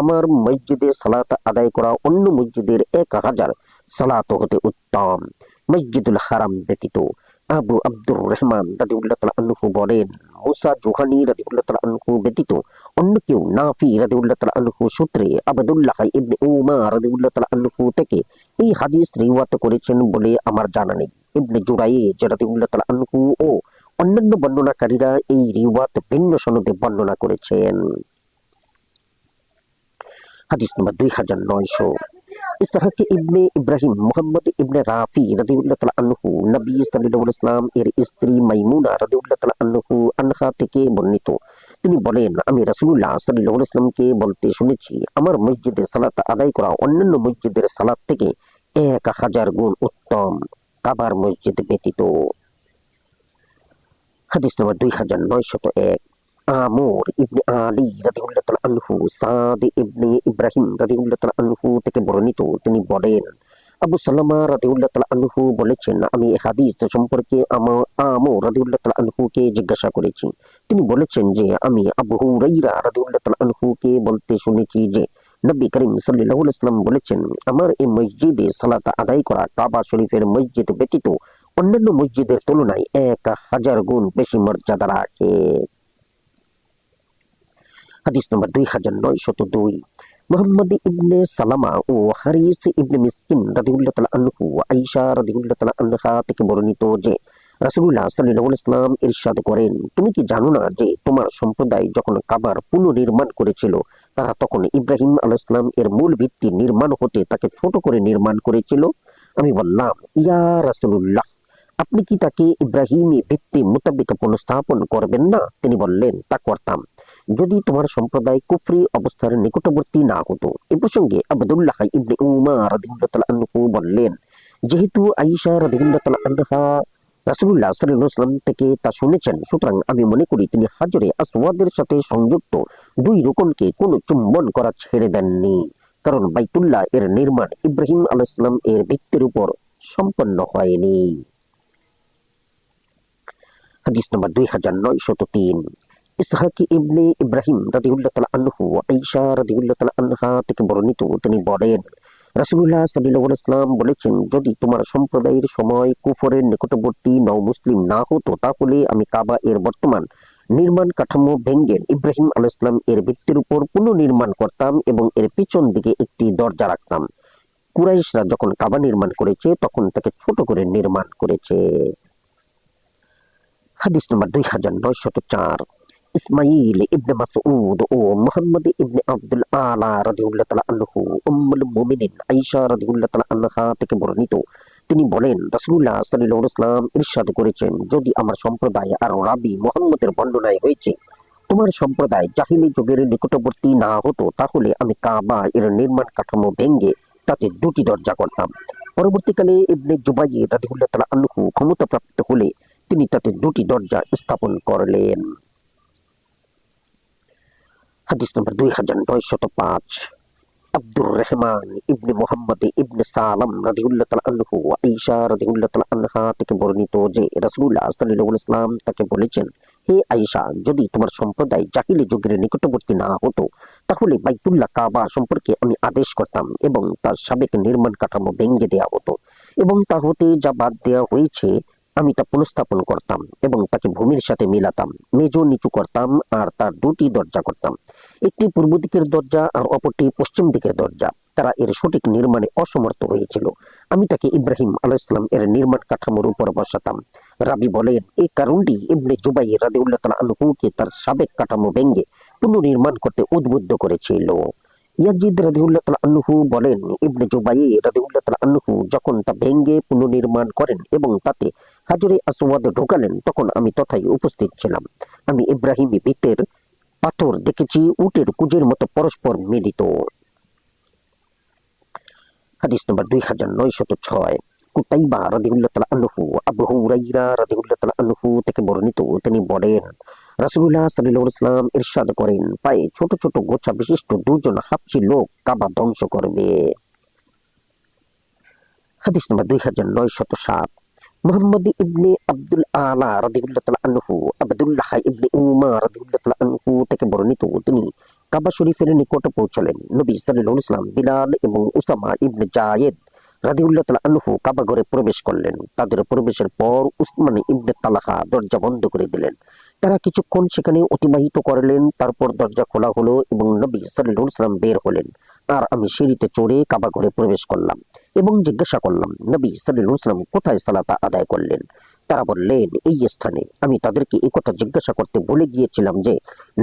আমার মসজিদে সালাত আদায় করা অন্য মসজিদের 1000 সালাত হতে উত্তম, মসজিদুল হারাম ব্যতীত। আবু আব্দুর রহমান রাদিয়াল্লাহু তাআলা আনহু বলেন, মুসা জুহানি রাদিয়াল্লাহু তাআলা আনহু ব্যতীত অন্য কেউ নাফি রাদিয়াল্লাহু তাআলা আনহু সূত্রে আবদুল্লাহ ইবনে উমর রাদিয়াল্লাহু তাআলা আনহু থেকে এই হাদিস রিওয়ায়াত করেছেন বলে আমার জানা নেই। ইবনে জুরাইজ রাদিয়াল্লাহু তাআলা আনহু ও অন্যান্য বর্ণনাকারীরা এই রিওয়ায়াত ভিন্ন সনদে বর্ণনা করেছেন। হাদিস নম্বর 2900। ইসহাক ইবনে ইব্রাহিম মুহাম্মদ ইবনে রাফি রাদিয়াল্লাহু তাআলা আনহু নবী সাল্লাল্লাহু আলাইহি ওয়াসাল্লাম এর স্ত্রী মাইমুনা রাদিয়াল্লাহু তাআলা আনহা থেকে বর্ণিত, তিনি বলেন, আমি রাসূলুল্লাহ সাল্লাল্লাহু আলাইহি ওয়াসাল্লামকে বলতে শুনেছি, আমার মসজিদে সালাত আদায় করা অন্যান্য মসজিদের সালাত থেকে 1000 গুণ উত্তম, কাবার মসজিদ ব্যতীত। হাদিস নম্বর 2901। আমর ইবনে আলী রাদিয়াল্লাহু তাআলা আনহু সাদ ইবনে ইব্রাহিম রাদিয়াল্লাহু তাআলা আনহু থেকে বর্ণিত, তিনি বলেন, আবু সালামা রাদিয়াল্লাহু তাআলা আনহু বলেছেন, আমি এই হাদিস সম্পর্কে আমর রাদিয়াল্লাহু তাআলা আনহুকে জিজ্ঞাসা করেছি। তিনি বলেছেন যে আমি আবু হুরায়রা রাদিয়াল্লাহু তাআলা আনহুকে বলতে শুনেছি যে নবী করিম সাল্লাল্লাহু আলাইহি ওয়াসাল্লাম বলেছেন, আমার এই মসজিদে সালাত আদায় করা কাবা শরীফের মসজিদ ব্যতীত অন্যান্য মসজিদের তুলনায় 1000 গুণ বেশি মর্যাদা রাখে। হাদিস নম্বর 2902। মুহাম্মদ ইবনে সালামা ও হারিস ইবনে মিসকিন রাদিয়াল্লাহু তাআলা আনহু আয়েশা রাদিয়াল্লাহু তাআলা আনহা থেকে বর্ণিত যে রাসূলুল্লাহ সাল্লাল্লাহু আলাইহি ওয়াসাল্লাম ইরশাদ করেন, তুমি কি জানো না যে তোমার সম্প্রদায় যখন কাবার পুনর্নির্মাণ করেছিল, তারা তখন ইব্রাহিম আলাইহিস সালাম এর মূল ভিত্তি নির্মাণ হতে তাকে ছোট করে নির্মাণ করেছিল? আমি বললাম, ইয়া রাসূলুল্লাহ, আপনি কি তাকে ইব্রাহিমী ভিত্তি মোতাবেক পুনঃস্থাপন করবেন না? তিনি বললেন, তা করতাম যদি তোমার সম্প্রদায় কুফরি অবস্থার নিকটবর্তী না হতো। এ প্রসঙ্গে আব্দুল্লাহ ইবনে উমার রাদিয়াল্লাহু তাআলা আনহু বললেন, যেহেতু আয়েশা রাদিয়াল্লাহু তাআলা আনহা রাসূলুল্লাহ সাল্লাল্লাহু আলাইহি ওয়াসাল্লাম থেকে তা শুনেছেন, সুতরাং আমি মনে করি তিনি হাজরে আসওয়াদের সাথে সংযুক্ত দুই রুকনকে কোনো চুম্বন করা ছেড়ে দেননি, কারণ বাইতুল্লাহ এর নির্মাণ ইব্রাহিম আলাইহিস সালাম এর ভিত্তির উপর সম্পন্ন হয়নি। হাদিস নম্বর 2903। ইসহাক ইবনে ইব্রাহিম রাদিয়াল্লাহু তাআলা আনহু আয়েশা রাদিয়াল্লাহু তাআলা আনহা থেকে বর্ণিত, তিনি বলেন, রাসূলুল্লাহ সাল্লাল্লাহু আলাইহি ওয়াসাল্লাম বলেছেন, যদি তোমার সম্প্রদায়ের সময় কুফরের নিকটবর্তী নও মুসলিম না হতো, তাহলে আমি কাবা এর বর্তমান নির্মাণ কাঠামো ভেঙে ইব্রাহিম আলাইহিস সালাম এর ভিত্তির উপর পুনর্নির্মাণ করতাম এবং এর পিছন দিকে একটি দরজা রাখতাম। কুরাইশরা যখন কাবা নির্মাণ করেছে তখন তাকে ছোট করে নির্মাণ করেছে। হাদিস নম্বর 2904। ইসমাঈল ইবনে মাসউদ ও মুহাম্মদ ইবনে আব্দুল আলা রাদিয়াল্লাহু তাআলা আনহু উম্মুল মুমিনিন আয়েশা রাদিয়াল্লাহু তাআলা আনহা থেকে বর্ণিত, তিনি বলেন, রাসূলুল্লাহ সাল্লাল্লাহু আলাইহি ওয়াসাল্লাম ইরশাদ করেছেন, যদি আমার সম্প্রদায় আর রাবী মুহাম্মদের বর্ণনায় হয়েছে তোমার সম্প্রদায় জাহিলি যুগের নিকটবর্তী না হতো, তাহলে আমি কাবা এর নির্মাণ কাঠামো ভেঙে তাতে দুটি দরজা করতাম। পরবর্তীকালে ইবনে জুবাইর রাদিয়াল্লাহু তাআলা আনহু ক্ষমতাপ্রাপ্ত হলে তিনি তাতে দুটি দরজা স্থাপন করলেন। হাদিস নম্বর 2905। আব্দুর রহমান ইবনে মুহাম্মদ ইবনে সালাম রাদিয়াল্লাহু তাআলা আনহু আয়েশা রাদিয়াল্লাহু তাআলা আনহা থেকে বর্ণিত যে রাসূলুল্লাহ সাল্লাল্লাহু আলাইহি ওয়াসাল্লাম তাকে বলেছেন, হে আয়েশা, যদি তোমার সম্প্রদায় জাহিলি যুগের নিকটবর্তী না হতো, তাহলে বাইতুল্লাহ কাবা সম্পর্কে আমি আদেশ করতাম এবং তার সাবেক নির্মাণ কাঠামো ভেঙে দেওয়া হতো এবং তা হতে যা বাদ দেওয়া হয়েছে আমি তা পুনঃস্থাপন করতাম এবং তাকে ভূমির সাথে মিলাতাম, মেঝো নিচু করতাম আর তার দুটি দরজা করতাম, একটি পূর্ব দিকের দরজা আর অপরটি পশ্চিম দিকের দরজা। তারা এর সঠিক নির্মাণে অসমর্থ হয়েছিল। আমি তাকে ইব্রাহিম আলাইহিস সালাম এর নির্মাণ কাঠামোর উপর বসাতাম। রাবি বলেন, এই কারণটি ইবনে জুবাইর রাদিয়াল্লাহু তাআলা আনহুকে তার সাবেক কাঠামো ভেঙে পুনর্নির্মাণ করতে উদ্বুদ্ধ করেছিল। ইয়াজিদ রাদিয়াল্লাহু তাআলা আনহু বলেন, ইবনে জুবাইর রাদিয়াল্লাহু তাআলা আনহু যখন তা ভেঙে পুনর্নির্মাণ করেন এবং তাতে হাজরে আসওয়াদ ঢোকালেন, তখন আমি তথায় উপস্থিত ছিলাম। আমি ইব্রাহিমী ভিতের পাথর দেখেছি উটের কুজের মতো পরস্পর মিলিত। হাদিস নম্বর 2906। কুতাইবা রাদিয়াল্লাহু তাআলা আনহু আবু হুরায়রা রাদিয়াল্লাহু তাআলা আনহু থেকে বর্ণিত, তিনি বলেন, রাসূলুল্লাহ সাল্লাল্লাহু আলাইহি ওয়াসাল্লাম ইরশাদ করেন, পায়ে ছোট ছোট গোছা বিশিষ্ট দুজন হাবশী লোক কাবা ধ্বংস করবে। হাদিস নম্বর 2907। মুহাম্মদ ইবনে আব্দুল আলা রাদিয়াল্লাহু তাআলা আনহু আব্দুল্লাহ ইবনে উমার রাদিয়াল্লাহু তাআলা আনহু থেকে বর্ণিত, তিনি কাবা শরীফের নিকট পৌঁছলেন। নবী সাল্লাল্লাহু আলাইহি ওয়াসাল্লাম বিলাল এবং উসামা ইবনে জায়েদ রাদিয়াল্লাহু তাআলা আনহু কাবা ঘরে প্রবেশ করলেন। তাদের প্রবেশের পর উসমান ইবনে তালহা দরজা বন্ধ করে দিলেন। তারা কিছুক্ষণ সেখানে অতিবাহিত করলেন, তারপর দরজা খোলা হলো এবং নবী সাল্লাল্লাহু আলাইহি ওয়াসাল্লাম বের হলেন। আর আমি সিঁড়িতে চড়ে কাবা ঘরে প্রবেশ করলাম এবং জিজ্ঞাসা করলাম, নবী সাল্লাল্লাহু আলাইহি ওয়াসাল্লাম কোথায় সালাত আদায় করলেন? তারা বললেন, এই স্থানে। আমি তাদেরকে এই কথা জিজ্ঞাসা করতে ভুলে গিয়েছিলাম যে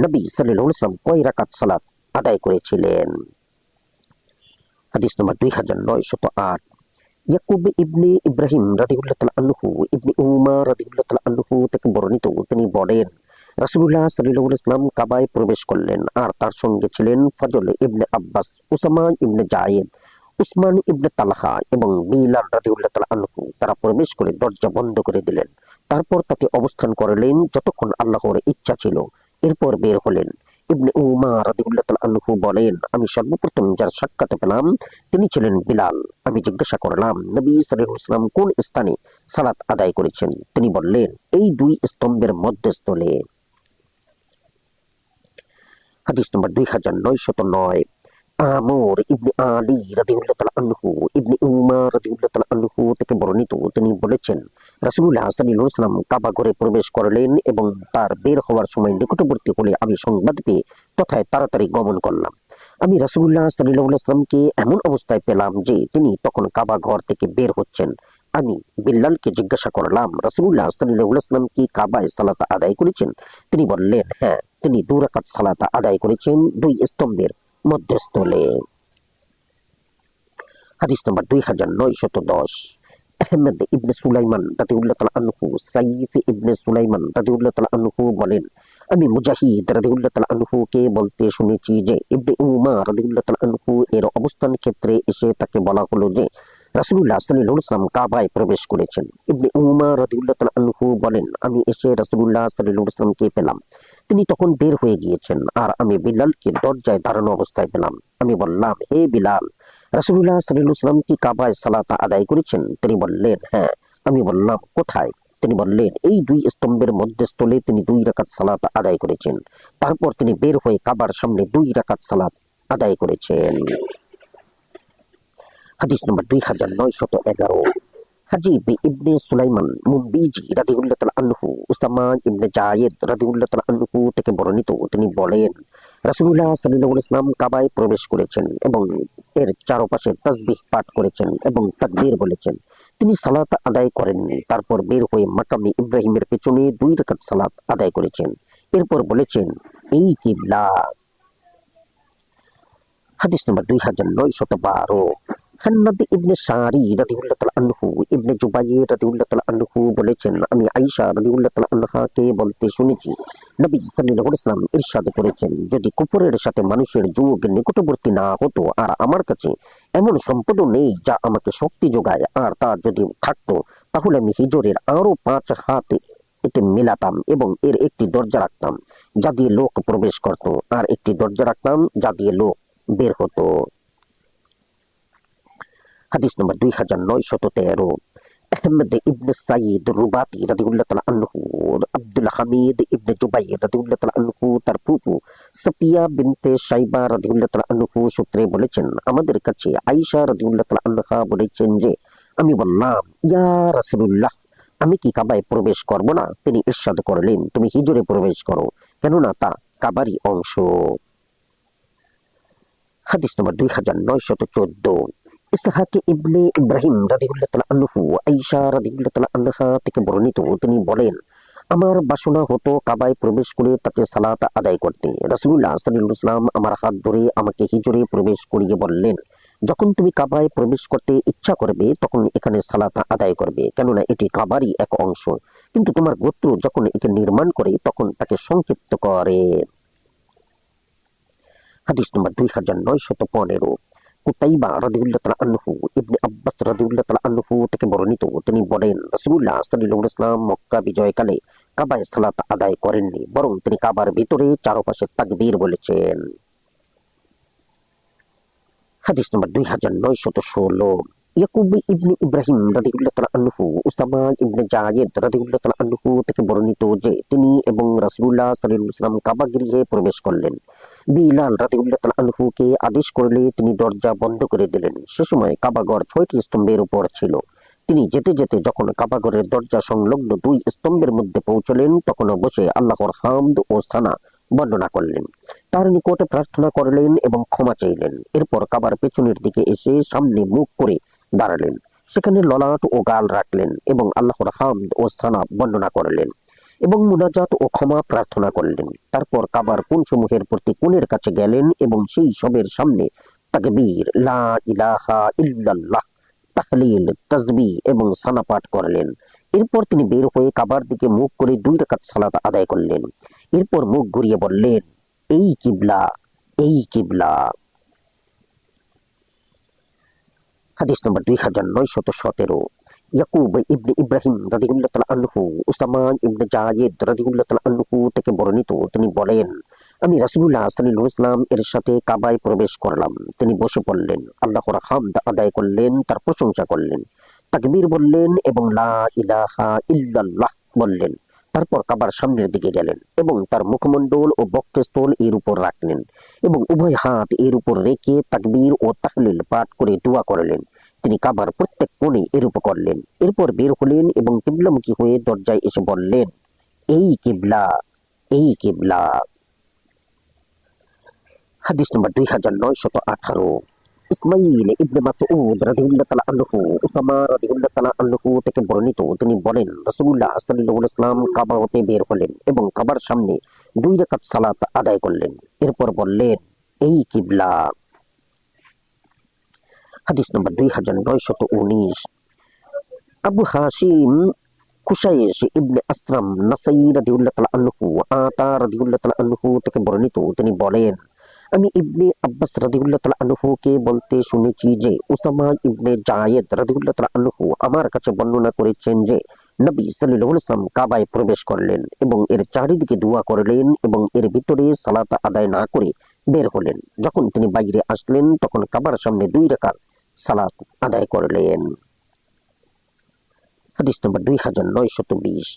নবী সাল্লাল্লাহু আলাইহি ওয়াসাল্লাম কয় রাকাত সালাত আদায় করেছিলেন। হাদিস নম্বর 2908। ইয়াকুব ইবনে ইব্রাহিম রাদিয়াল্লাহু তাআলা আনহু ইবনে উমার রাদিয়াল্লাহু তাআলা আনহু থেকে বর্ণিত, তিনি বলেন, রাসূলুল্লাহ সাল্লাল্লাহু আলাইহি ওয়াসাল্লাম কাবায় প্রবেশ করলেন আর তার সঙ্গে ছিলেন ফজল ইবনে আব্বাস, উসামা ইবনে জায়েদ, উসমান ইবনে তালহা এবং বিলাল রাদিয়াল্লাহু তাআলা আনহু। তারা প্রবেশ করে দরজা বন্ধ করে দিলেন। তারপর তাতে অবস্থান করলেন যতক্ষণ আল্লাহর ইচ্ছা ছিল। এরপর বের হলেন। ইবনে উমার রাদিয়াল্লাহু তাআলা আনহু বলেন, আমি সর্বপ্রথম যার সাক্ষাৎ পেলাম তিনি ছিলেন বিলাল। আমি জিজ্ঞাসা করলাম, নবী সাল্লাল্লাহু আলাইহি ওয়াসাল্লাম কোন স্থানে সালাত আদায় করেছেন? তিনি বললেন, এই দুই স্তম্ভের মধ্যস্থলে। হাদিস নম্বর 2909। আমর ইবনে আলী রাদিয়াল্লাহু তাআলা আনহু ইবনে উমার রাদিয়াল্লাহু তাআলা আনহু থেকে বর্ণিত, তিনি বলেছেন, রাসূলুল্লাহ সাল্লাল্লাহু আলাইহি ওয়াসাল্লাম কাবা ঘরে প্রবেশ করলেন এবং তার বের হওয়ার সময় নিকটবর্তী হলে আমি সংবাদ পেয়ে তথায় তাড়াতাড়ি গমন করলাম। আমি রাসূলুল্লাহ সাল্লাল্লাহু আলাইহি ওয়াসাল্লামকে এমন অবস্থায় পেলাম যে তিনি তখন কাবা ঘর থেকে বের হচ্ছেন। আমি বিল্লালকে জিজ্ঞাসা করলাম, রাসূলুল্লাহ সাল্লাল্লাহু আলাইহি ওয়াসাল্লাম কি কাবায় সালাত আদায় করেছেন? তিনি বললেন, হ্যাঁ, তিনি 2 রাকাত সালাত আদায় করেছেন দুই স্তম্ভের মধ্যস্থলে। হাদিস নম্বর 2910। আহমদ ইবনে সুলাইমান রাদিয়াল্লাহু তাআলা আনহু সাইফ ইবনে সুলাইমান রাদিয়াল্লাহু তাআলা আনহু বলেন, আমি মুজাহিদ রাদিয়াল্লাহু তাআলা আনহু কে বলতে শুনেছি যে ইবনে উমার রাদিয়াল্লাহু তাআলা আনহু এর অবস্থান ক্ষেত্রে এসে তাকে বলা হলো যে রাসূলুল্লাহ সাল্লাল্লাহু আলাইহি ওয়াসাল্লাম কাবায় প্রবেশ করেছেন। ইবনে উমার রাদিয়াল্লাহু তাআলা আনহু বলেন, আমি এসে রাসূলুল্লাহ সাল্লাল্লাহু আলাইহি ওয়াসাল্লামকে পেলাম। তিনি তখন বের হয়ে গিয়েছেন আর আমি বিলালকে দরজায় দাঁড়ানো অবস্থায় পেলাম। আমি বললাম, হে বিলাল, রাসূলুল্লাহ সাল্লাল্লাহু আলাইহি ওয়াসাল্লাম কি কাবায় সালাত আদায় করেছেন? তিনি বললেন, হ্যাঁ। আমি বললাম, কোথায়? তিনি বললেন, এই দুই স্তম্ভের মধ্যস্থলে তিনি 2 রাকাত সালাত আদায় করেছেন। তারপর তিনি বের হয়ে কাবার সামনে 2 রাকাত সালাত আদায় করেছেন। হাদিস নম্বর 2911। হাজিব ইবনে সুলাইমান মুম্বিজি রাদিয়াল্লাহু তাআলা আনহু উসামা ইবনে জায়েদ রাদিয়াল্লাহু তাআলা আনহু থেকে বর্ণিত, তিনি বলেন, রাসূলুল্লাহ সাল্লাল্লাহু আলাইহি ওয়াসাল্লাম কাবায় প্রবেশ করেছেন এবং এর চারপাশে তাসবিহ পাঠ করেছেন এবং তাকবীর বলেছেন। তিনি সালাত আদায় করেননি। তারপর বের হয়ে মাকামে ইব্রাহিমের পেছনে 2 রাকাত সালাত আদায় করেছেন। এরপর বলেছেন, এই কিবলা। হাদিস নম্বর 2912। হান্নাদ ইবনে সারি রাদিয়াল্লাহু তাআলা আনহু ইবনে জুবাইর রাদিয়াল্লাহু তাআলা আনহু বলেছেন, আমি আয়েশা রাদিয়াল্লাহু তাআলা আনহাকে বলতে শুনেছি, নবী সাল্লাল্লাহু আলাইহি ওয়াসাল্লাম ইরশাদ করেছেন, যদি কুফরের সাথে মানুষের যুগ নিকটবর্তী না হতো আর আমার কাছে এমন সম্পদও নেই যা আমাকে শক্তি যোগায়, আর তা যদি থাকতো তাহলে আমি হিজরের আরো 5 হাত এতে মেলাতাম এবং এর একটি দরজা রাখতাম যা দিয়ে লোক প্রবেশ করত, আর একটি দরজা রাখতাম যা দিয়ে লোক বের হতো। হাদিস নম্বর 2913। আহমদ ইবনে সাইদ রুবাতি রাদিয়াল্লাহু তাআলা আনহু আব্দুল হামিদ ইবনে জুবাইর রাদিয়াল্লাহু তাআলা আনহু তার ফুফু সাফিয়া বিনতে শাইবা রাদিয়াল্লাহু তাআলা আনহু সূত্রে বলেছেন, আমাদের কাছে আয়েশা রাদিয়াল্লাহু তাআলা আনহা বলেছেন যে আমি বললাম, ইয়া রাসূলুল্লাহ, আমি কি কাবায় প্রবেশ করব না? তিনি ইরশাদ করলেন, তুমি হিজরে প্রবেশ করো, কেননা তা কাবারই অংশ। হাদিস নম্বর 2914। ইসহাক ইবনে ইব্রাহিম রাদিয়াল্লাহু তাআলা আনহু আয়েশা রাদিয়াল্লাহু তাআলা আনহা থেকে বর্ণিত, তিনি বলেন, আমার বাসনা হতো কাবায় প্রবেশ করে তাকে সালাত আদায় করতে। রাসূলুল্লাহ সাল্লাল্লাহু আলাইহি ওয়াসাল্লাম আমার হাত ধরে আমাকে হিজরে প্রবেশ করিয়ে বললেন, যখন তুমি কাবায় প্রবেশ করতে ইচ্ছা করবে তখন এখানে সালাত আদায় করবে, কেননা এটি কাবারই এক অংশ, কিন্তু তোমার গোত্র যখন একে নির্মাণ করে তখন তাকে সংক্ষিপ্ত করে। হাদিস নম্বর 2915। কুতাইবা রাদিয়াল্লাহু তাআলা আনহু ইবনে আব্বাস রাদিয়াল্লাহু তাআলা আনহু থেকে বর্ণিত, তিনি বলেন, রাসূলুল্লাহ সাল্লাল্লাহু আলাইহি ওয়াসাল্লাম মক্কা বিজয়কালে কাবায় সালাত আদায় করেননি, বরং তিনি কাবার ভিতরে চারপাশে তাকবীর বলেছেন। হাদিস নম্বর 2916। ইয়াকুব ইবনে ইব্রাহিম রাদিয়াল্লাহু তাআলা আনহু উসামা ইবনে জায়েদ রাদিয়াল্লাহু তাআলা আনহু থেকে বর্ণিত যে তিনি এবং রাসূলুল্লাহ সাল্লাল্লাহু আলাইহি ওয়াসাল্লাম কাবা গৃহে প্রবেশ করলেন। বিলাল রাদিয়াল্লাহু তাআলা আনহুকে আদেশ করলে তিনি দরজা বন্ধ করে দিলেন। সে সময় কাবাঘর 6টি স্তম্ভের উপর ছিল। তিনি যেতে যেতে যখন কাবাঘরের দরজা সংলগ্ন 2 স্তম্ভের মধ্যে পৌঁছলেন তখন বসে আল্লাহর হামদ ও সানা বর্ণনা করলেন, তার নিকটে প্রার্থনা করলেন এবং ক্ষমা চাইলেন। এরপর কাবার পেছনের দিকে এসে সামনে মুখ করে দাঁড়ালেন, সেখানে ললাট ও গাল রাখলেন এবং আল্লাহর হামদ ও সানা বর্ণনা করলেন এবং মুনাজাত ও ক্ষমা প্রার্থনা করলেন। তারপর কাবার কোণসমূহের প্রতি কোণের কাছে গেলেন এবং সেই সবের সামনে তাকবীর, লা ইলাহা ইল্লাল্লাহ, তাহলিল, তাসবিহ এবং সানা পাঠ করলেন। এরপর তিনি বের হয়ে কাবার দিকে মুখ করে 2 রাকাত সালাত আদায় করলেন। এরপর মুখ ঘুরিয়ে বললেন, এই কিবলা, এই কিবলা। হাদিস নম্বর 2917। ইয়াকুব ইবনে ইব্রাহিম রাদিয়াল্লাহু তাআলা আনহু উসামা ইবনে জায়েদ রাদিয়াল্লাহু তাআলা আনহু থেকে বর্ণিত, তিনি বলেন, আমি রাসূলুল্লাহ সাল্লাল্লাহু আলাইহি ওয়াসাল্লাম এর সাথে কাবায় প্রবেশ করলাম। তিনি বসে পড়লেন, আল্লাহর হামদ আদায় করলেন, তার প্রশংসা করলেন, তাকবীর বললেন এবং লা ইলাহা ইল্লাল্লাহ বললেন। তারপর কাবার সামনের দিকে গেলেন এবং তার মুখমণ্ডল ও বক্ষস্থল এর উপর রাখলেন এবং উভয় হাত এর উপর রেখে তাকবীর ও তাহলিল পাঠ করে দোয়া করলেন। তিনি কাবার প্রত্যেক কোণে এরূপ করলেন। এরপর বের হলেন এবং কিবলামুখী হয়ে দরজায় এসে বললেন, এই কিবলা, এই কিবলা। হাদিস নম্বর 2918। ইসমাইল ইবনে মাসউদ রাদিয়াল্লাহু তাআলা আনহু উসামা রাদিয়াল্লাহু তাআলা আনহু থেকে বর্ণিত, তিনি বলেন রাসূলুল্লাহ সাল্লাল্লাহু আলাইহি ওয়াসাল্লাম কাবা হতে বের হলেন এবং কাবার সামনে 2 রাকাত সালাত আদায় করলেন। এরপর বললেন, এই কিবলা। হাদিস নম্বর 2919। আবু হাশিম কুশাইশ ইবনে আসরাম নাসাই রাদিয়াল্লাহু তাআলা আনহু আতা রাদিয়াল্লাহু তাআলা আনহু থেকে বর্ণিত, তিনি বলেন আমি ইবনে আব্বাস রাদিয়াল্লাহু তাআলা আনহুকে বলতে শুনেছি যে উসামা ইবনে জায়েদ রাদিয়াল্লাহু তাআলা আনহু আমার কাছে বর্ণনা করেছেন যে নবী সাল্লাল্লাহু আলাইহি ওয়াসাল্লাম কাবায় প্রবেশ করলেন এবং এর চারিদিকে দোয়া করলেন এবং এর ভিতরে সালাত আদায় না করে বের হলেন। যখন তিনি বাইরে আসলেন তখন কাবার সামনে 2 রাকাত সালাত আদায় করলেন। হাদিস নম্বর 2920।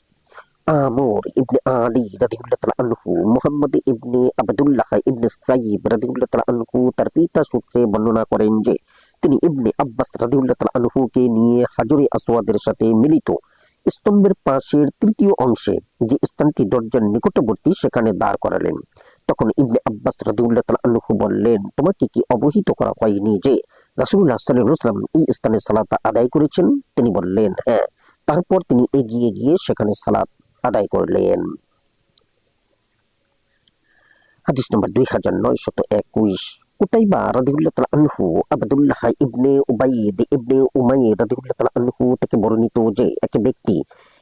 আমর ইবনে আলী রাদিয়াল্লাহু তাআলা আনহু মুহাম্মদ ইবনে আবদুল্লাহ ইবনে সাইব রাদিয়াল্লাহু তাআলা আনহু তার পিতা সূত্রে বর্ণনা করেন যে তিনি ইবনে আব্বাস রাদিয়াল্লাহু তাআলা আনহুকে নিয়ে হাজরে আসওয়াদের সাথে মিলিত স্তম্ভের পাশের তৃতীয় অংশে, যে স্থানটি দরজার নিকটবর্তী, সেখানে দাঁড় করালেন। তখন ইবনে আব্বাস রাদিয়াল্লাহু তাআলা আনহু বললেন, তোমাকে কি অবহিত করা হয়নি যে রাসূলুল্লাহ সাল্লাল্লাহু আলাইহি ওয়াসাল্লাম এই স্থানে সালাত আদায় করেছেন? তিনি বললেন, হ্যাঁ। তারপর তিনি এগিয়ে গিয়ে সেখানে সালাত আদায় করলেন। হাদিস নম্বর 2921। কুতাইবা রাদিয়াল্লাহু তাআলা আনহু আব্দুল্লাহ ইবনে উবাইদ ইবনে উমাইর রাদিয়াল্লাহু তাআলা আনহু থেকে বর্ণিত যে এক ব্যক্তি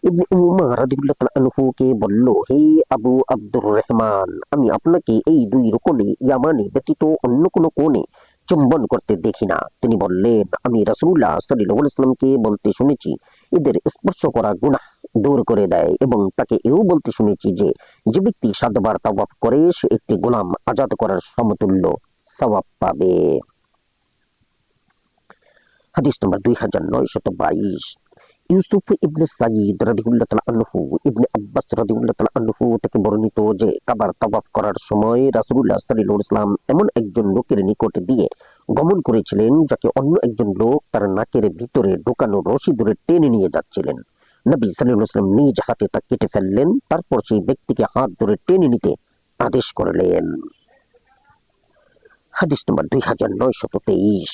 ইবনে উমার রাদিয়াল্লাহু তাআলা আনহুকে বলল, হে আবু আব্দুর রহমান, আমি আপনাকে এই 2 রুকনে ইয়ামানি ব্যতীত অন্য কোনো কোণে চুম্বন করতে দেখি না। তিনি বললেন, আমি রাসূলুল্লাহ সাল্লাল্লাহু আলাইহি ওয়াসাল্লামকে বলতে শুনেছি এদের স্পর্শ করা গুনাহ দূর করে দেয় এবং তাকে এও বলতে শুনেছি যে যে ব্যক্তি 7 বার তাওয়াফ করে সে একটি গোলাম আজাদ করার সমতুল্য সওয়াব পাবে। হাদিস নম্বর 2922। ইউসুফ ইবনে সাঈদ রাদিয়াল্লাহু তাআলা আনহু ইবনে আব্বাস রাদিয়াল্লাহু তাআলা আনহু থেকে বর্ণিত যে কাবার তাওয়াফ করার সময় রাসূলুল্লাহ সাল্লাল্লাহু আলাইহি ওয়াসাল্লাম এমন একজন লোকের নিকট দিয়ে গমন করেছিলেন যাকে অন্য একজন লোক তার নাকের ভিতরে ঢোকানো রশি ধরে টেনে নিয়ে যাচ্ছিলেন। নবী সাল্লাল্লাহু আলাইহি ওয়াসাল্লাম নিজ হাতে তা কেটে ফেললেন। তারপর সেই ব্যক্তিকে হাত ধরে টেনে নিতে আদেশ করলেন। হাদিস নম্বর 2923।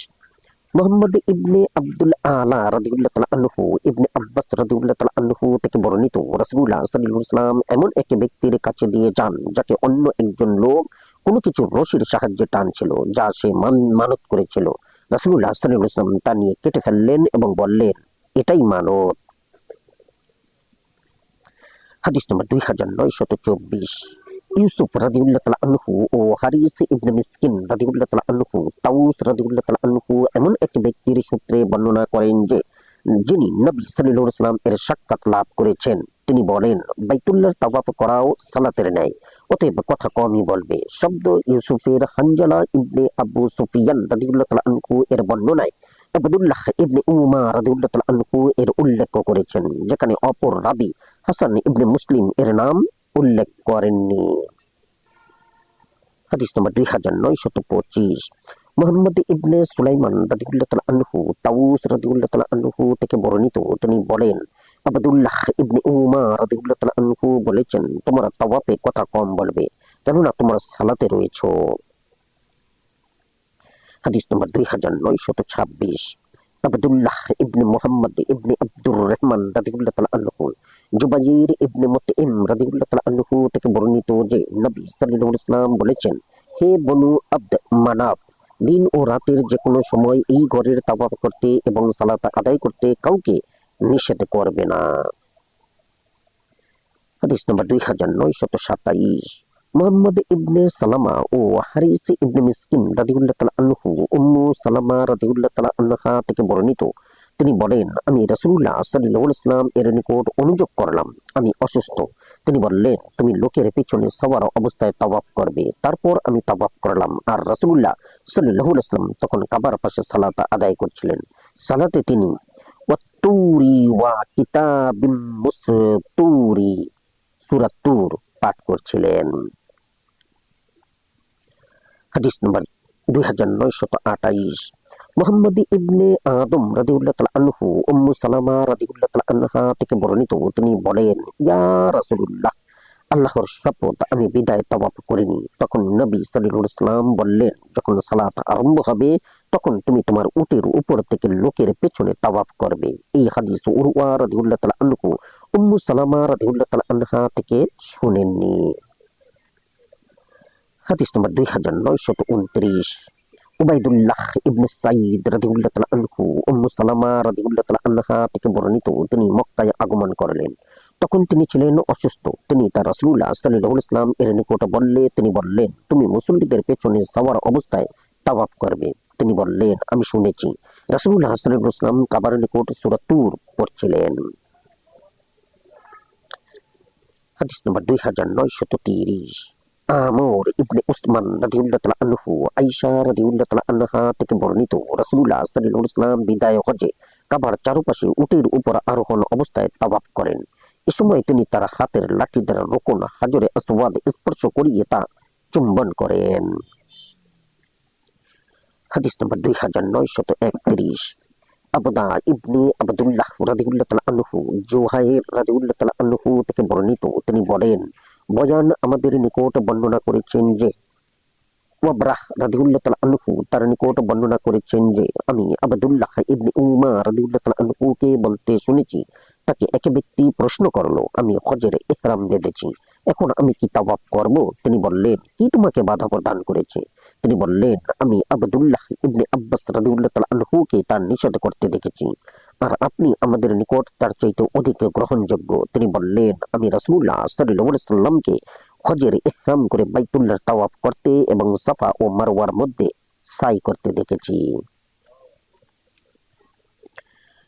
মুহাম্মদ ইবনে আব্দুল আলা রাদিয়াল্লাহু তাআলা আনহু ইবনে আব্বাস রাদিয়াল্লাহু তাআলা আনহু থেকে বর্ণিত, রাসূলুল্লাহ সাল্লাল্লাহু আলাইহি ওয়াসাল্লাম এমন এক ব্যক্তির কাছে দিয়ে যান যাকে অন্য একজন লোক কোনো কিছু রশির সাহায্যে টানছিল যা সে মানত করেছিল। রাসূলুল্লাহ সাল্লাল্লাহু আলাইহি ওয়াসাল্লাম তা নিয়ে কেটে ফেললেন এবং বললেন, এটাই মানত। হাদিস নম্বর 2924। ইউসুফ রাদিয়াল্লাহু তাআলা আনহু ও হারিস ইবনে মিসকিন রাদিয়াল্লাহু তাআলা আনহু তাউস রাদিয়াল্লাহু তাআলা আনহু এমন এক ব্যক্তির সূত্রে বর্ণনা করেন যে যিনি নবী সাল্লাল্লাহু আলাইহি ওয়াসাল্লাম এর সাক্ষাৎ লাভ করেছেন। তিনি বলেন, বাইতুল্লাহর তাওয়াফ করাও সালাতের ন্যায়, অতএব কথা কমই বলবে। শব্দ ইউসুফের হানজালা ইবনে আবু সুফিয়ান রাদিয়াল্লাহু তাআলা আনহু এর বর্ণনায় আব্দুল্লাহ ইবনে উমার রাদিয়াল্লাহু তাআলা আনহু এর উল্লেখ করেছেন, যেখানে অপর রাবী হাসান ইবনে মুসলিম এর নাম উল্লেখ করেননি। হাদিস নম্বর 2925। মুহাম্মদ ইবনে সুলাইমান রাদিয়াল্লাহু তাআলা আনহু তাউস রাদিয়াল্লাহু তাআলা আনহু থেকে বর্ণিত, তিনি বলেন, আব্দুল্লাহ ইবনে উমার রাদিয়াল্লাহু তাআলা আনহু বলেছেন, তোমরা তাওয়াফে কথা কম বলবে, কেননা তোমরা সালাতে রয়েছো। হাদিস নম্বর 2926। আব্দুল্লাহ ইবনে মুহাম্মদ ইবনে আব্দুর রহমান রাদিয়াল্লাহু তাআলা আনহু জুবাইর ইবনে মুতঈম রাদিয়াল্লাহু তাআলা আনহু থেকে বর্ণিত যে নবী সাল্লাল্লাহু আলাইহি ওয়াসাল্লাম বলেছেন, হে বনু আব্দ মানাফ, দিন ও রাতের যে কোনো সময় এই ঘরের তাওয়াফ করতে এবং সালাত আদায় করতে কাউকে নিষেধ করবে না। হাদিস নম্বর 2927। মুহাম্মদ ইবনে সালামা ও হারিস ইবনে মিসকিন রাদিয়াল্লাহু তাআলা আনহু উম্মু সালামা রাদিয়াল্লাহু তাআলা আনহা থেকে বর্ণিত, তিনি বলেন, আমি রাসূলুল্লাহ সাল্লাল্লাহু আলাইহি ওয়াসাল্লাম এর নিকট অনুযোগ করলাম, আমি অসুস্থ। তিনি বললেন, তুমি লোকের পিছনে সবার অবস্থায় তাওয়াফ করবে। তারপর আমি তাওয়াফ করলাম, আর রাসূলুল্লাহ সাল্লাল্লাহু আলাইহি ওয়াসাল্লাম তখন কাবার পাশে সালাত আদায় করছিলেন। সালাতে তিনি ওয়াত্তুরি ওয়া কিতাবিম মুসতুরি সূরা তুর পাঠ করছিলেন। হাদিস নম্বর 2928। মুহাম্মদ ইবনে আদম রাদিয়াল্লাহু তাআলা আনহু উম্মু সালামা রাদিয়াল্লাহু তাআলা আনহা থেকে বর্ণিত, তিনি বলেন, ইয়া রাসূলুল্লাহ, আল্লাহর শপথ, আমি বিদায় তাওয়াফ করিনি। তখন নবী সাল্লাল্লাহু আলাইহি ওয়াসাল্লাম বললেন, যখন সালাত আরম্ভ হবে তখন তুমি তোমার উটের উপর থেকে লোকের পেছনে তাওয়াফ করবে। এই হাদিস উরওয়া রাদিয়াল্লাহু তাআলা আনহু উম্মু সালামা রাদিয়াল্লাহু তাআলা আনহা থেকে শুনেননি। হাদিস নম্বর 2929। উবাইদুল্লাহ ইবনে সাইদ রাদিয়াল্লাহু তাআলা আনহু উম্মু সালামা রাদিয়াল্লাহু তাআলা আনহা থেকে বর্ণিত, তিনি মক্কায় আগমন করলেন। তখন তিনি ছিলেন অসুস্থ। তিনি তার রাসূলুল্লাহ সাল্লাল্লাহু আলাইহি ওয়াসাল্লাম এর নিকট বললে তিনি বললেন, তুমি মুসল্লিদের পেছনে যাওয়ার অবস্থায় তাওয়াফ করবে। তিনি বললেন, আমি শুনেছি। রাসূলুল্লাহ সাল্লাল্লাহু আলাইহি ওয়াসাল্লাম কাবার নিকট সূরা তুর পড়ছিলেন। হাদিস নম্বর 2930। আমর ইবনে উসমান রাদিয়াল্লাহু তাআলা আনহু আয়েশা রাদিয়াল্লাহু তাআলা আনহা থেকে বর্ণিত, রাসূলুল্লাহ সাল্লাল্লাহু আলাইহি ওয়াসাল্লাম বিদায় হজে কাবার চারপাশে উটের উপর আরোহণ অবস্থায় তাওয়াফ করেন। এ সময় তিনি তার হাতের লাঠি দ্বারা রুকন হাজরে আসওয়াদ স্পর্শ করিয়ে তা চুম্বন করেন। হাদিস নম্বর 2931। আবদা ইবনে আবদুল্লাহ রাদিয়াল্লাহু তাআলা আনহু জুহাইর রাদিয়াল্লাহু তাআলা আনহু থেকে বর্ণিত, তিনি বলেন, বয়ান আমাদের নিকট বর্ণনা করেছেন যে ওয়াবরাহ রাদিয়াল্লাহু তাআলা আনহু তার নিকট বর্ণনা করেছেন যে আমি আবদুল্লাহ ইবনে উমার রাদিয়াল্লাহু তাআলা আনহুকে বলতে শুনেছি, তাকে এক ব্যক্তি প্রশ্ন করলো, আমি হজের ইহরাম বেঁধেছি, এখন আমি কি তাওয়াফ করব? তিনি বললেন, কি তোমাকে বাধা প্রদান করেছে? তিনি বললেন, আমি আবদুল্লাহ ইবনে আব্বাস রাদিয়াল্লাহু তাআলা আনহুকে তার নিষেধ করতে দেখেছি, আর আপনি আমাদের নিকট তার চাইতে অধিক গ্রহণযোগ্য। তিনি বললেন, আমি রাসূলুল্লাহ সাল্লাল্লাহু আলাইহি ওয়াসাল্লামকে হজের ইহরাম করে বাইতুল্লাহ তাওয়াফ করতে এবং সাফা ও মারওয়ার মধ্যে সাই করতে দেখেছি।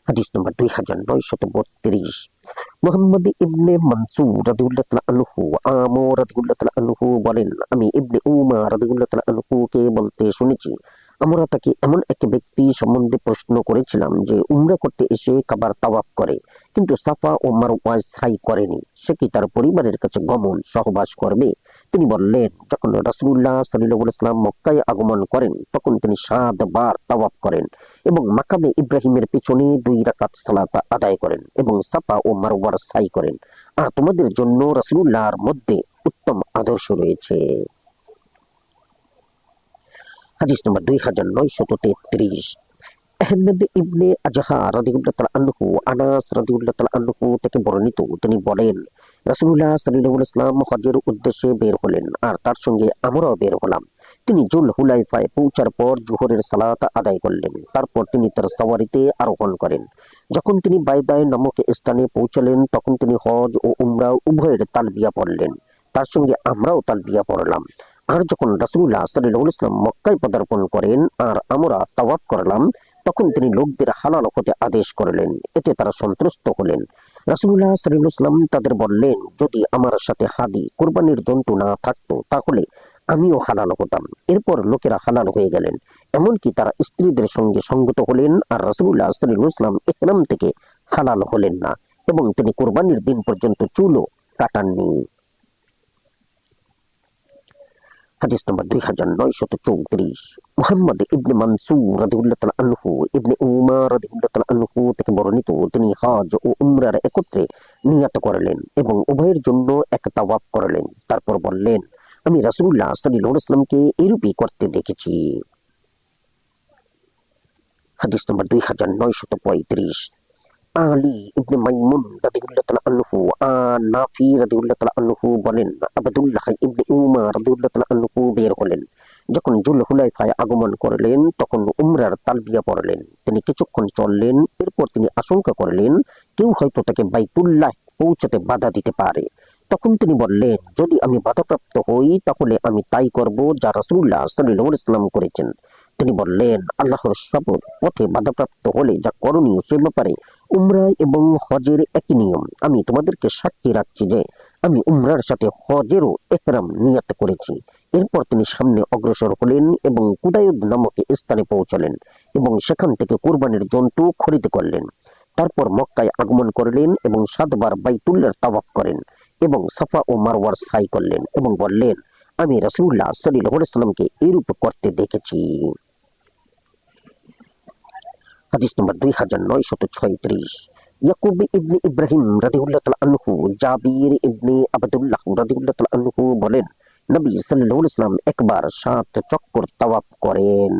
হাদিস নম্বর 2932। মুহাম্মদ ইবনে মানসুর রাদিয়াল্লাহু তাআলা আনহু আমর রাদিয়াল্লাহু তাআলা আনহু বলেন, আমি ইবনে উমার রাদিয়াল্লাহু তাআলা আনহুকে বলতে শুনেছি, আমরা তাকে এমন এক ব্যক্তি সম্বন্ধে প্রশ্ন করেছিলাম যে উমরা করতে এসে কাবার তাওয়াফ করে কিন্তু সাফা ও মারওয়ায় সাই করেনি, সে কি তার পরিবারের কাছে গমন সহবাস করবে? তিনি বললেন, যখন রাসূলুল্লাহ সাল্লাল্লাহু আলাইহি ওয়াসাল্লাম মক্কায় আগমন করেন তখন তিনি 7 বার তাওয়াফ করেন এবং মাকামে ইব্রাহিমের পিছনে 2 রাকাত সালাত আদায় করেন এবং সাফা ও মারওয়ার সাই করেন, আর তোমাদের জন্য রাসূলুল্লাহর মধ্যে উত্তম আদর্শ রয়েছে। হাদিস নম্বর 2933। আহমদ ইবনে আজহা রাদিয়াল্লাহু তাআলা আনহু আনাস রাদিয়াল্লাহু তাআলা আনহু থেকে বর্ণিত, তিনি বলেন, রাসূলুল্লাহ সাল্লাল্লাহু আলাইহি ওয়াসাল্লাম হজের উদ্দেশ্যে বের হলেন আর তার সঙ্গে আমরাও বের হলাম। তিনি জুল হুলাইফায় পৌঁছার পর জোহরের সালাত আদায় করলেন। তারপর তিনি তার সওয়ারিতে আরোহণ করেন। যখন তিনি বাইদায় নামক স্থানে পৌঁছালেন তখন তিনি হজ ও উমরা উভয়ের তালবিয়া পড়লেন। তার সঙ্গে আমরাও তালবিয়া পড়লাম। আর যখন রাসূলুল্লাহ সাল্লাল্লাহু আলাইহি ওয়াসাল্লাম মক্কায় পদার্পণ করেন আর আমরা তাওয়াফ করলাম তখন তিনি লোকদের হালাল হতে আদেশ করলেন। এতে তারা সন্তুষ্ট হলেন। রাসূলুল্লাহ সাল্লাল্লাহু আলাইহি ওয়াসাল্লাম তাদের বললেন, যদি আমার সাথে হাদি কুরবানির জন্তু না থাকতো তাহলে আমিও হালাল হতাম। এরপর লোকেরা হালাল হয়ে গেলেন, এমনকি তারা স্ত্রীদের সঙ্গে সঙ্গত হলেন, আর রাসূলুল্লাহ সাল্লাল্লাহু আলাইহি ওয়াসাল্লাম ইহরাম থেকে হালাল হলেন না এবং তিনি কুরবানির দিন পর্যন্ত চুলও কাটাননি। হাদিস নম্বর 2934। মুহাম্মদ ইবনে মানসুর রাদিয়াল্লাহু তাআলা আনহু ইবনে উমার রাদিয়াল্লাহু তাআলা আনহু থেকে বর্ণিত, তিনি হজ ও উমরার একত্রে নিয়ত করলেন এবং উভয়ের জন্য এক তাওয়াফ করলেন। তারপর বললেন, আমি রাসূলুল্লাহ সাল্লাল্লাহু আলাইহি ওয়াসাল্লামকে এরূপই করতে দেখেছি। হাদিস নম্বর 2935। আলী ইবনে মাইমুন রাদিয়াল্লাহু তাআলা আনহু নাফি রাদিয়াল্লাহু তাআলা আনহু বলেন, আবদুল্লাহ ইবনে উমার রাদিয়াল্লাহু তাআলা আনহু বের হলেন। যখন জুল হুলাইফায় আগমন করলেন তখন উমরার তালবিয়া পড়লেন। তিনি কিছুক্ষণ চললেন, এরপর তিনি আশঙ্কা করলেন কেউ হয়তো তাকে বাইতুল্লাহ পৌঁছাতে বাধা দিতে পারে। তখন তিনি বললেন, যদি আমি বাধাপ্রাপ্ত হই তাহলে আমি তাই করব যা রাসূলুল্লাহ সাল্লাল্লাহু আলাইহি ওয়াসাল্লাম করেছেন। তিনি বললেন, আল্লাহর শপথ, পথে বাধাপ্রাপ্ত হলে যা করণীয় সে ব্যাপারে উমরা এবং হজের একই নিয়ম। আমি তোমাদেরকে সাক্ষী রাখছি যে আমি উমরার সাথে হজেরও ইহরাম নিয়ত করেছি। এরপর তিনি সামনে অগ্রসর হলেন এবং কুদায়ুদ নামক স্থানে পৌঁছলেন এবং সেখান থেকে কুরবানির জন্তু খরিদ করলেন। তারপর মক্কায় আগমন করলেন এবং 7 বার বাইতুল্লাহর তাওয়াফ করেন এবং সাফা ও মারওয়ার সাই করলেন এবং বললেন, আমি রাসূলুল্লাহ সাল্লাল্লাহু আলাইহি ওয়াসাল্লামকে এরূপ করতে দেখেছি। হাদিস নম্বর 2936। ইয়াকুব ইবনে ইব্রাহিম রাদিয়াল্লাহু তাআলা আনহু জাবির ইবনে আব্দুল্লাহ রাদিয়াল্লাহু তাআলা আনহু বলেন, নবী সাল্লাল্লাহু আলাইহি ওয়াসাল্লাম একবার 7 চক্কর তাওয়াফ করেন।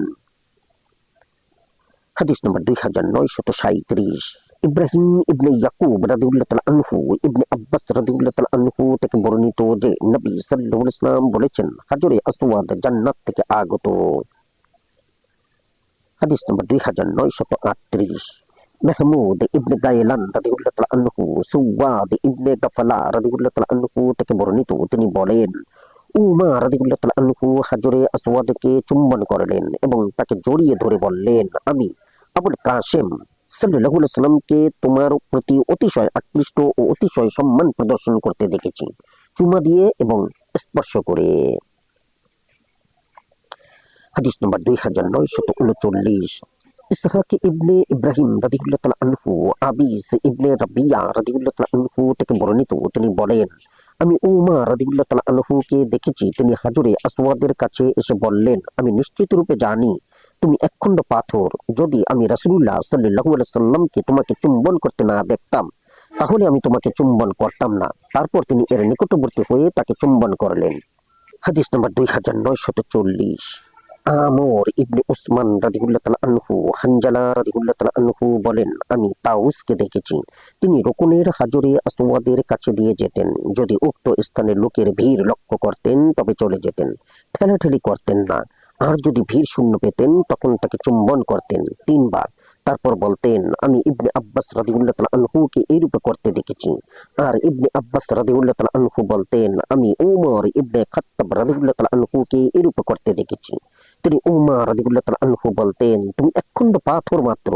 হাদিস নম্বর 2937। ইব্রাহিম ইবনে ইয়াকুব রাদিয়াল্লাহু তাআলা আনহু ইবনে আব্বাস রাদিয়াল্লাহু তাআলা আনহু থেকে বর্ণিত যে নবী সাল্লাল্লাহু আলাইহি ওয়াসাল্লাম বলেছেন, হাজরে আসওয়াদ জান্নাত থেকে আগত। হাদিস নম্বর 2938। মাহমুদ ইবনে গায়লান রাদিয়াল্লাহু তাআলা আনহু সুওয়াদ ইবনে গাফলা রাদিয়াল্লাহু তাআলা আনহু থেকে বর্ণিত, তিনি বলেন, উমর রাদিয়াল্লাহু তাআলা আনহু হাজরে আসওয়াদকে চুম্বন করলেন এবং তাকে জড়িয়ে ধরে বললেন, আমি আবুল কাসেম সাল্লাল্লাহু আলাইহি ওয়াসাল্লামকে তোমার প্রতি অতিশয় আকৃষ্ট ও অতিশয় সম্মান প্রদর্শন করতে দেখেছি, চুমা দিয়ে এবং স্পর্শ করে। হাদিস নম্বর 2939। ইসহাক ইবনে ইব্রাহিম রাদিয়াল্লাহু তাআলা আনহু আবিস ইবনে রাবিয়া রাদিয়াল্লাহু তাআলা আনহু থেকে বর্ণিত, তিনি বলেন, আমি উমর রাদিয়াল্লাহু তাআলা আনহুকে দেখেছি, তিনি হাজরে আসওয়াদের কাছে এসে বললেন, আমি নিশ্চিত রূপে জানি তুমি একখণ্ড পাথর। যদি আমি রাসূলুল্লাহ সাল্লাল্লাহু আলাইহি ওয়াসাল্লামকে তোমাকে চুম্বন করতে না দেখতাম তাহলে আমি তোমাকে চুম্বন করতাম না। তারপর তিনি এর নিকটবর্তী হয়ে তাকে চুম্বন করলেন। হাদিস নম্বর 2940। আমর ইবনে উসমান রাদিয়াল্লাহু তাআলা আনহু হানজালা রাদিয়াল্লাহু তাআলা আনহু বলেন, আমি তাউসকে দেখেছি, তিনি রুকুনের হাজরে আসওয়াদের কাছে দিয়ে যেতেন। যদি উক্ত স্থানে লোকের ভিড় লক্ষ্য করতেন তবে চলে যেতেন, ঠেলাঠেলি করতেন না। আর যদি ভিড় শূন্য পেতেন তখন তাকে চুম্বন করতেন 3 বার। তারপর বলতেন, আমি ইবনে আব্বাস রাদিয়াল্লাহু তাআলা আনহুকে এইরূপে করতে দেখেছি। আর ইবনে আব্বাস রাদিয়াল্লাহু তাআলা আনহু বলতেন, আমি উমর ইবনে খাত্তাব রাদিয়াল্লাহু তাআলা আনহুকে এইরূপে করতে দেখেছি। তিনি উমর রাদিয়াল্লাহু তাআলা আনহু বলতেন, তুমি একখণ্ড পাথর মাত্র,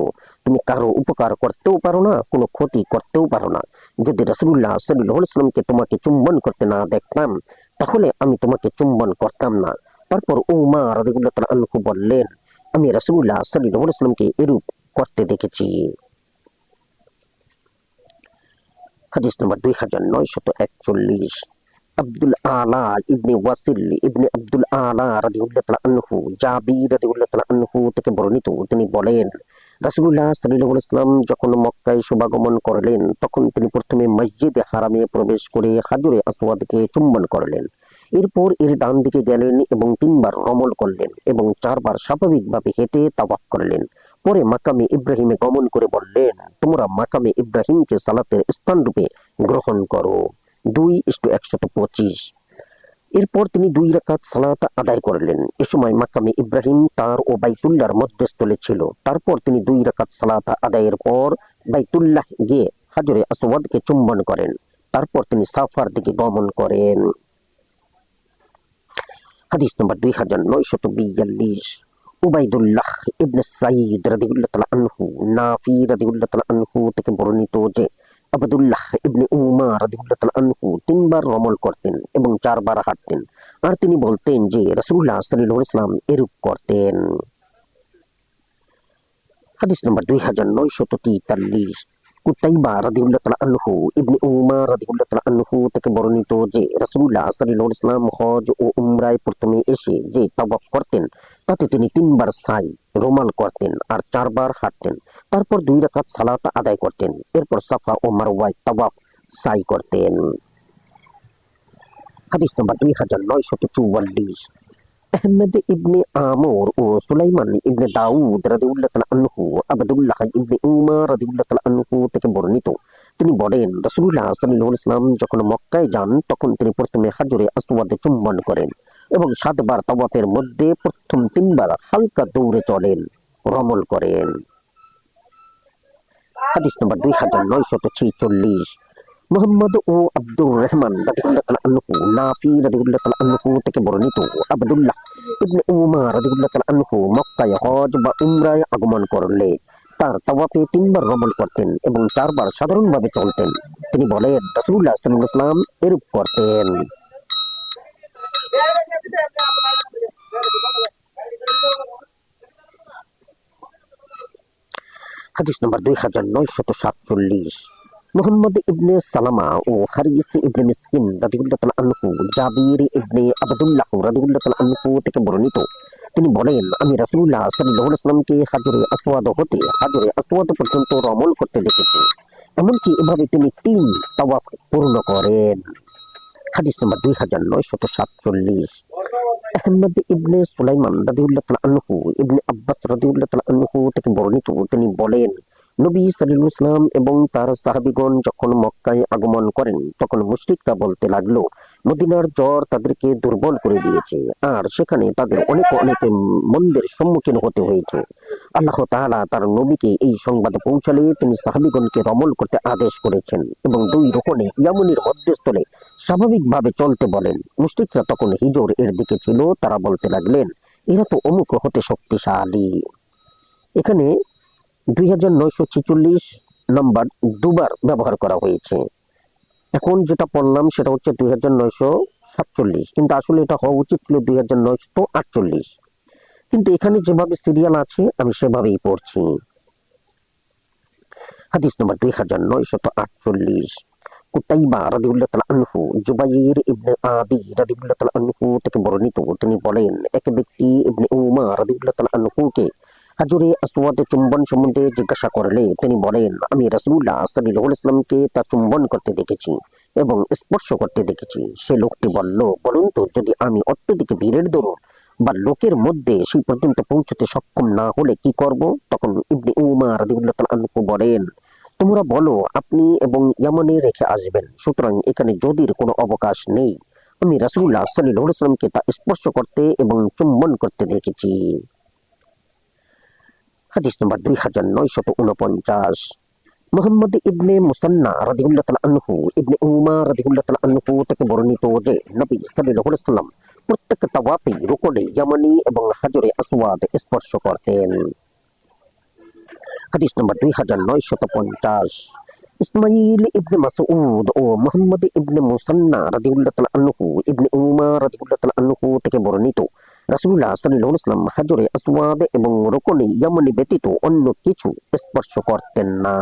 তুমি কারো উপকার করতেও পারো না, কোনো ক্ষতি করতেও পারো না। যদি রাসূলুল্লাহ সাল্লাল্লাহু আলাইহি ওয়াসাল্লামকে তোমাকে চুম্বন করতে না দেখতাম তাহলে আমি তোমাকে চুম্বন করতাম না। তারপর উমর রাদিয়াল্লাহু তাআলা আনহু বললেন, আমি রাসূলুল্লাহ সাল্লাল্লাহু আলাইহি ওয়াসাল্লামকে এরূপ করতে দেখেছি। হাদিস নম্বর 2941। আব্দুল আলা ইবনে ওয়াসিল ইবনে আব্দুল আলা রাদিয়াল্লাহু তাআলা আনহু জাবির রাদিয়াল্লাহু তাআলা আনহু থেকে বর্ণিত, তিনি বলেন, রাসূলুল্লাহ সাল্লাল্লাহু আলাইহি ওয়াসাল্লাম যখন মক্কায় শুভাগমন করলেন তখন তিনি প্রথমে মসজিদে হারামে প্রবেশ করে হাজরে আসওয়াদকে চুম্বন করলেন। এরপর এর ডান দিকে গেলেন এবং 3 বার রমল করলেন এবং 4 বার স্বাভাবিকভাবে হেঁটে তাওয়াফ করলেন। পরে মাকামে ইব্রাহিমে গমন করে বললেন, তোমরা মাকামে ইব্রাহিমকে সালাতের স্থান রূপে গ্রহণ করো। 2:125। এরপর তিনি 2 রাকাত সালাত আদায় করলেন। এ সময় মাকামে ইব্রাহিম তার ও বাইতুল্লাহর মধ্যস্থলে ছিল। তারপর তিনি 2 রাকাত সালাত আদায়ের পর বাইতুল্লাহ গিয়ে হাজরে আসওয়াদকে চুম্বন করেন। তারপর তিনি সাফার দিকে গমন করেন। হাদিস নম্বর 2942। উবাইদুল্লাহ ইবনে সাঈদ রাদিয়াল্লাহু তাআলা আনহু নাফি রাদিয়াল্লাহু তাআলা আনহু থেকে বর্ণিত যে আব্দুল্লাহ ইবনে উমর রাদিয়াল্লাহু তাআলা আনহু 3 বার রমল করতেন এবং 4 বার হাঁটতেন। আর তিনি বলতেন যে রাসূলুল্লাহ সাল্লাল্লাহু আলাইহি ওয়াসাল্লাম এরূপ করতেন। হাদিস নম্বর 2943। কুতাইবা রাদিয়াল্লাহু তাআলা আনহু ইবনে উমর রাদিয়াল্লাহু তাআলা আনহু থেকে বর্ণিত যে রাসূলুল্লাহ সাল্লাল্লাহু আলাইহি ওয়াসাল্লাম হজ ও উমরায় প্রথমে এসে যে তাওয়াফ করতেন তাতে তিনি 3 বার সাই রোমাল করতেন আর 4 বার হাঁটতেন। তারপর 2 রাকাত সালাত আদায় করতেন। এরপর সাফা ও মারওয়ায় তাওয়াফ সাই করতেন। হাদিস নম্বর 2944। আহমদ ইবনে আমর ও সুলাইমান ইবনে দাউদ রাদিয়াল্লাহু তাআলা আনহু আব্দুল্লাহ ইবনে উমর রাদিয়াল্লাহু তাআলা আনহু থেকে বর্ণিত, তিনি বলেন, রাসূলুল্লাহ সাল্লাল্লাহু আলাইহি ওয়াসাল্লাম যখন মক্কায় যান তখন তিনি প্রথমে হাজরে আসওয়াদে চুম্বন করেন এবং 7 বার তাওয়াফের মধ্যে প্রথম 3 বার হালকা দৌড়ে চলেন, রমল করেন। হাদিস নম্বর 2946। মুহাম্মদ ও আব্দুর রহমান রাদিয়াল্লাহু তাআলা আনহু নাফি রাদিয়াল্লাহু তাআলা আনহু থেকে বর্ণিত, আব্দুল্লাহ ইবনে উমর রাদিয়াল্লাহু তাআলা আনহু মক্কায় হজ বা উমরায় আগমন করলে তার তাওয়াফে 3 বার রমল করতেন এবং 4 বার সাধারণভাবে চলতেন। তিনি বলেন, রাসূলুল্লাহ সাল্লাল্লাহু আলাইহি ওয়াসাল্লাম এরূপ করতেন। হাদিস নম্বর 2947। মুহাম্মদ ইবনে সালামা ও হারিস ইবনে মিসকিন রাদিয়াল্লাহু তাআলা আনহু জাবির ইবনে আবদুল্লাহ রাদিয়াল্লাহু তাআলা আনহু থেকে বর্ণিত, তিনি বলেন, আমি রাসূলুল্লাহ সাল্লাল্লাহু আলাইহি ওয়াসাল্লামকে হাজরে আসওয়াদ হতে হাজরে আসওয়াদ পর্যন্ত রমল করতে দেখেছি। এমনকি এভাবে তিনি 3 তাওয়াফ পূর্ণ করেন। হাদিস নম্বর 2947। আহমদ ইবনে সুলাইমান রাদিয়াল্লাহু তাআলা আনহু ইবনে আব্বাস রাদিয়াল্লাহু তাআলা আনহু থেকে বর্ণিত, তিনি বলেন, নবী সাল্লাল্লাহু আলাইহি ওয়াসাল্লাম এবং তার সাহাবীগণ যখন মক্কায় আগমন করেন তখন মুশরিকরা বলতে লাগলো, মদিনার জ্বর তাদেরকে দুর্বল করে দিয়েছে আর সেখানে তাদের অনেক অনেক মন্দের সম্মুখীন হতে হয়েছে। আল্লাহ তাআলা তার নবীকে এই সংবাদ পৌঁছালে তিনি সাহাবীগণকে রমল করতে আদেশ করেছেন এবং 2 রুকনে ইয়ামানির মধ্যস্থলে স্বাভাবিকভাবে চলতে বলেন। মুশরিকরা তখন হিজর এর দিকে ছিল, তারা বলতে লাগলেন, এরা তো অমুক হতে শক্তিশালী। এখানে 2946 নম্বর 2 বার ব্যবহার করা হয়েছে। এখন যেটা পড়লাম সেটা হচ্ছে 2947, কিন্তু আসলে এটা হওয়া উচিত ছিল 2948, কিন্তু এখানে যেভাবে সিরিয়াল আছে আমি সেভাবেই পড়ছি। হাদিস নম্বর 2948। কুতাইবা রাদিয়াল্লাহু তাআলা আনহু জুবাইর ইবনে আদি রাদিয়াল্লাহু তাআলা আনহু থেকে বর্ণিত, তিনি বলেন, এক ব্যক্তি ইবনে উমার রাদিয়াল্লাহু তাআলা আনহুকে হাজরে আসওয়াদে চুম্বন সম্বন্ধে জিজ্ঞাসা করলে তিনি বলেন, আমি রাসূলুল্লাহ সাল্লাল্লাহু আলাইহি ওয়াসাল্লামকে তা চুম্বন করতে দেখেছি এবং স্পর্শ করতে দেখেছি। সে লোকটি বলল, বলুন তো, যদি আমি অত্যধিক ভিড়ের দরুন বা লোকের মধ্যে সেই পর্যন্ত পৌঁছতে সক্ষম না হলে কি করব? তখন ইবনে উমার রাদিয়াল্লাহু তাআলা আনহু বলেন, তোমরা বলো আপনি এবং ইয়ামানে রেখে আসবেন, সুতরাং এখানে যদির কোনো অবকাশ নেই। আমি রাসূলুল্লাহ সাল্লাল্লাহু আলাইহি ওয়াসাল্লামকে তা স্পর্শ করতে এবং চুম্বন করতে দেখেছি। হাদিস নম্বর 2949। মুহাম্মদ ইবনে মুসান্না রাদিয়াল্লাহু তাআলা আনহু ইবনে উমার রাদিয়াল্লাহু তাআলা আনহু থেকে বর্ণিত যে নবী সাল্লাল্লাহু আলাইহি ওয়াসাল্লাম প্রত্যেক তাওয়াফে রুকনে ইয়ামানি এবং হাজরে আসওয়াদ স্পর্শ করতেন। হাদিস নম্বর 2950। ইসমাঈল ইবনে মাসউদ ও মুহাম্মদ ইবনে মুসান্না রাদিয়াল্লাহু তাআলা আনহু ইবনে উমার রাদিয়াল্লাহু তাআলা আনহু থেকে বর্ণিত, রাসূলুল্লাহ সাল্লাল্লাহু আলাইহি ওয়াসাল্লাম হাজরে আসওয়াদ এবং রুকনে ইয়ামানি ব্যতীত অন্য কিছু স্পর্শ করতেন না।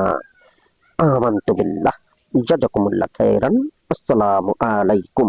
আমানতু বিল্লাহ। জাযাকুমুল্লাহ খাইরান। আসসালামু আলাইকুম।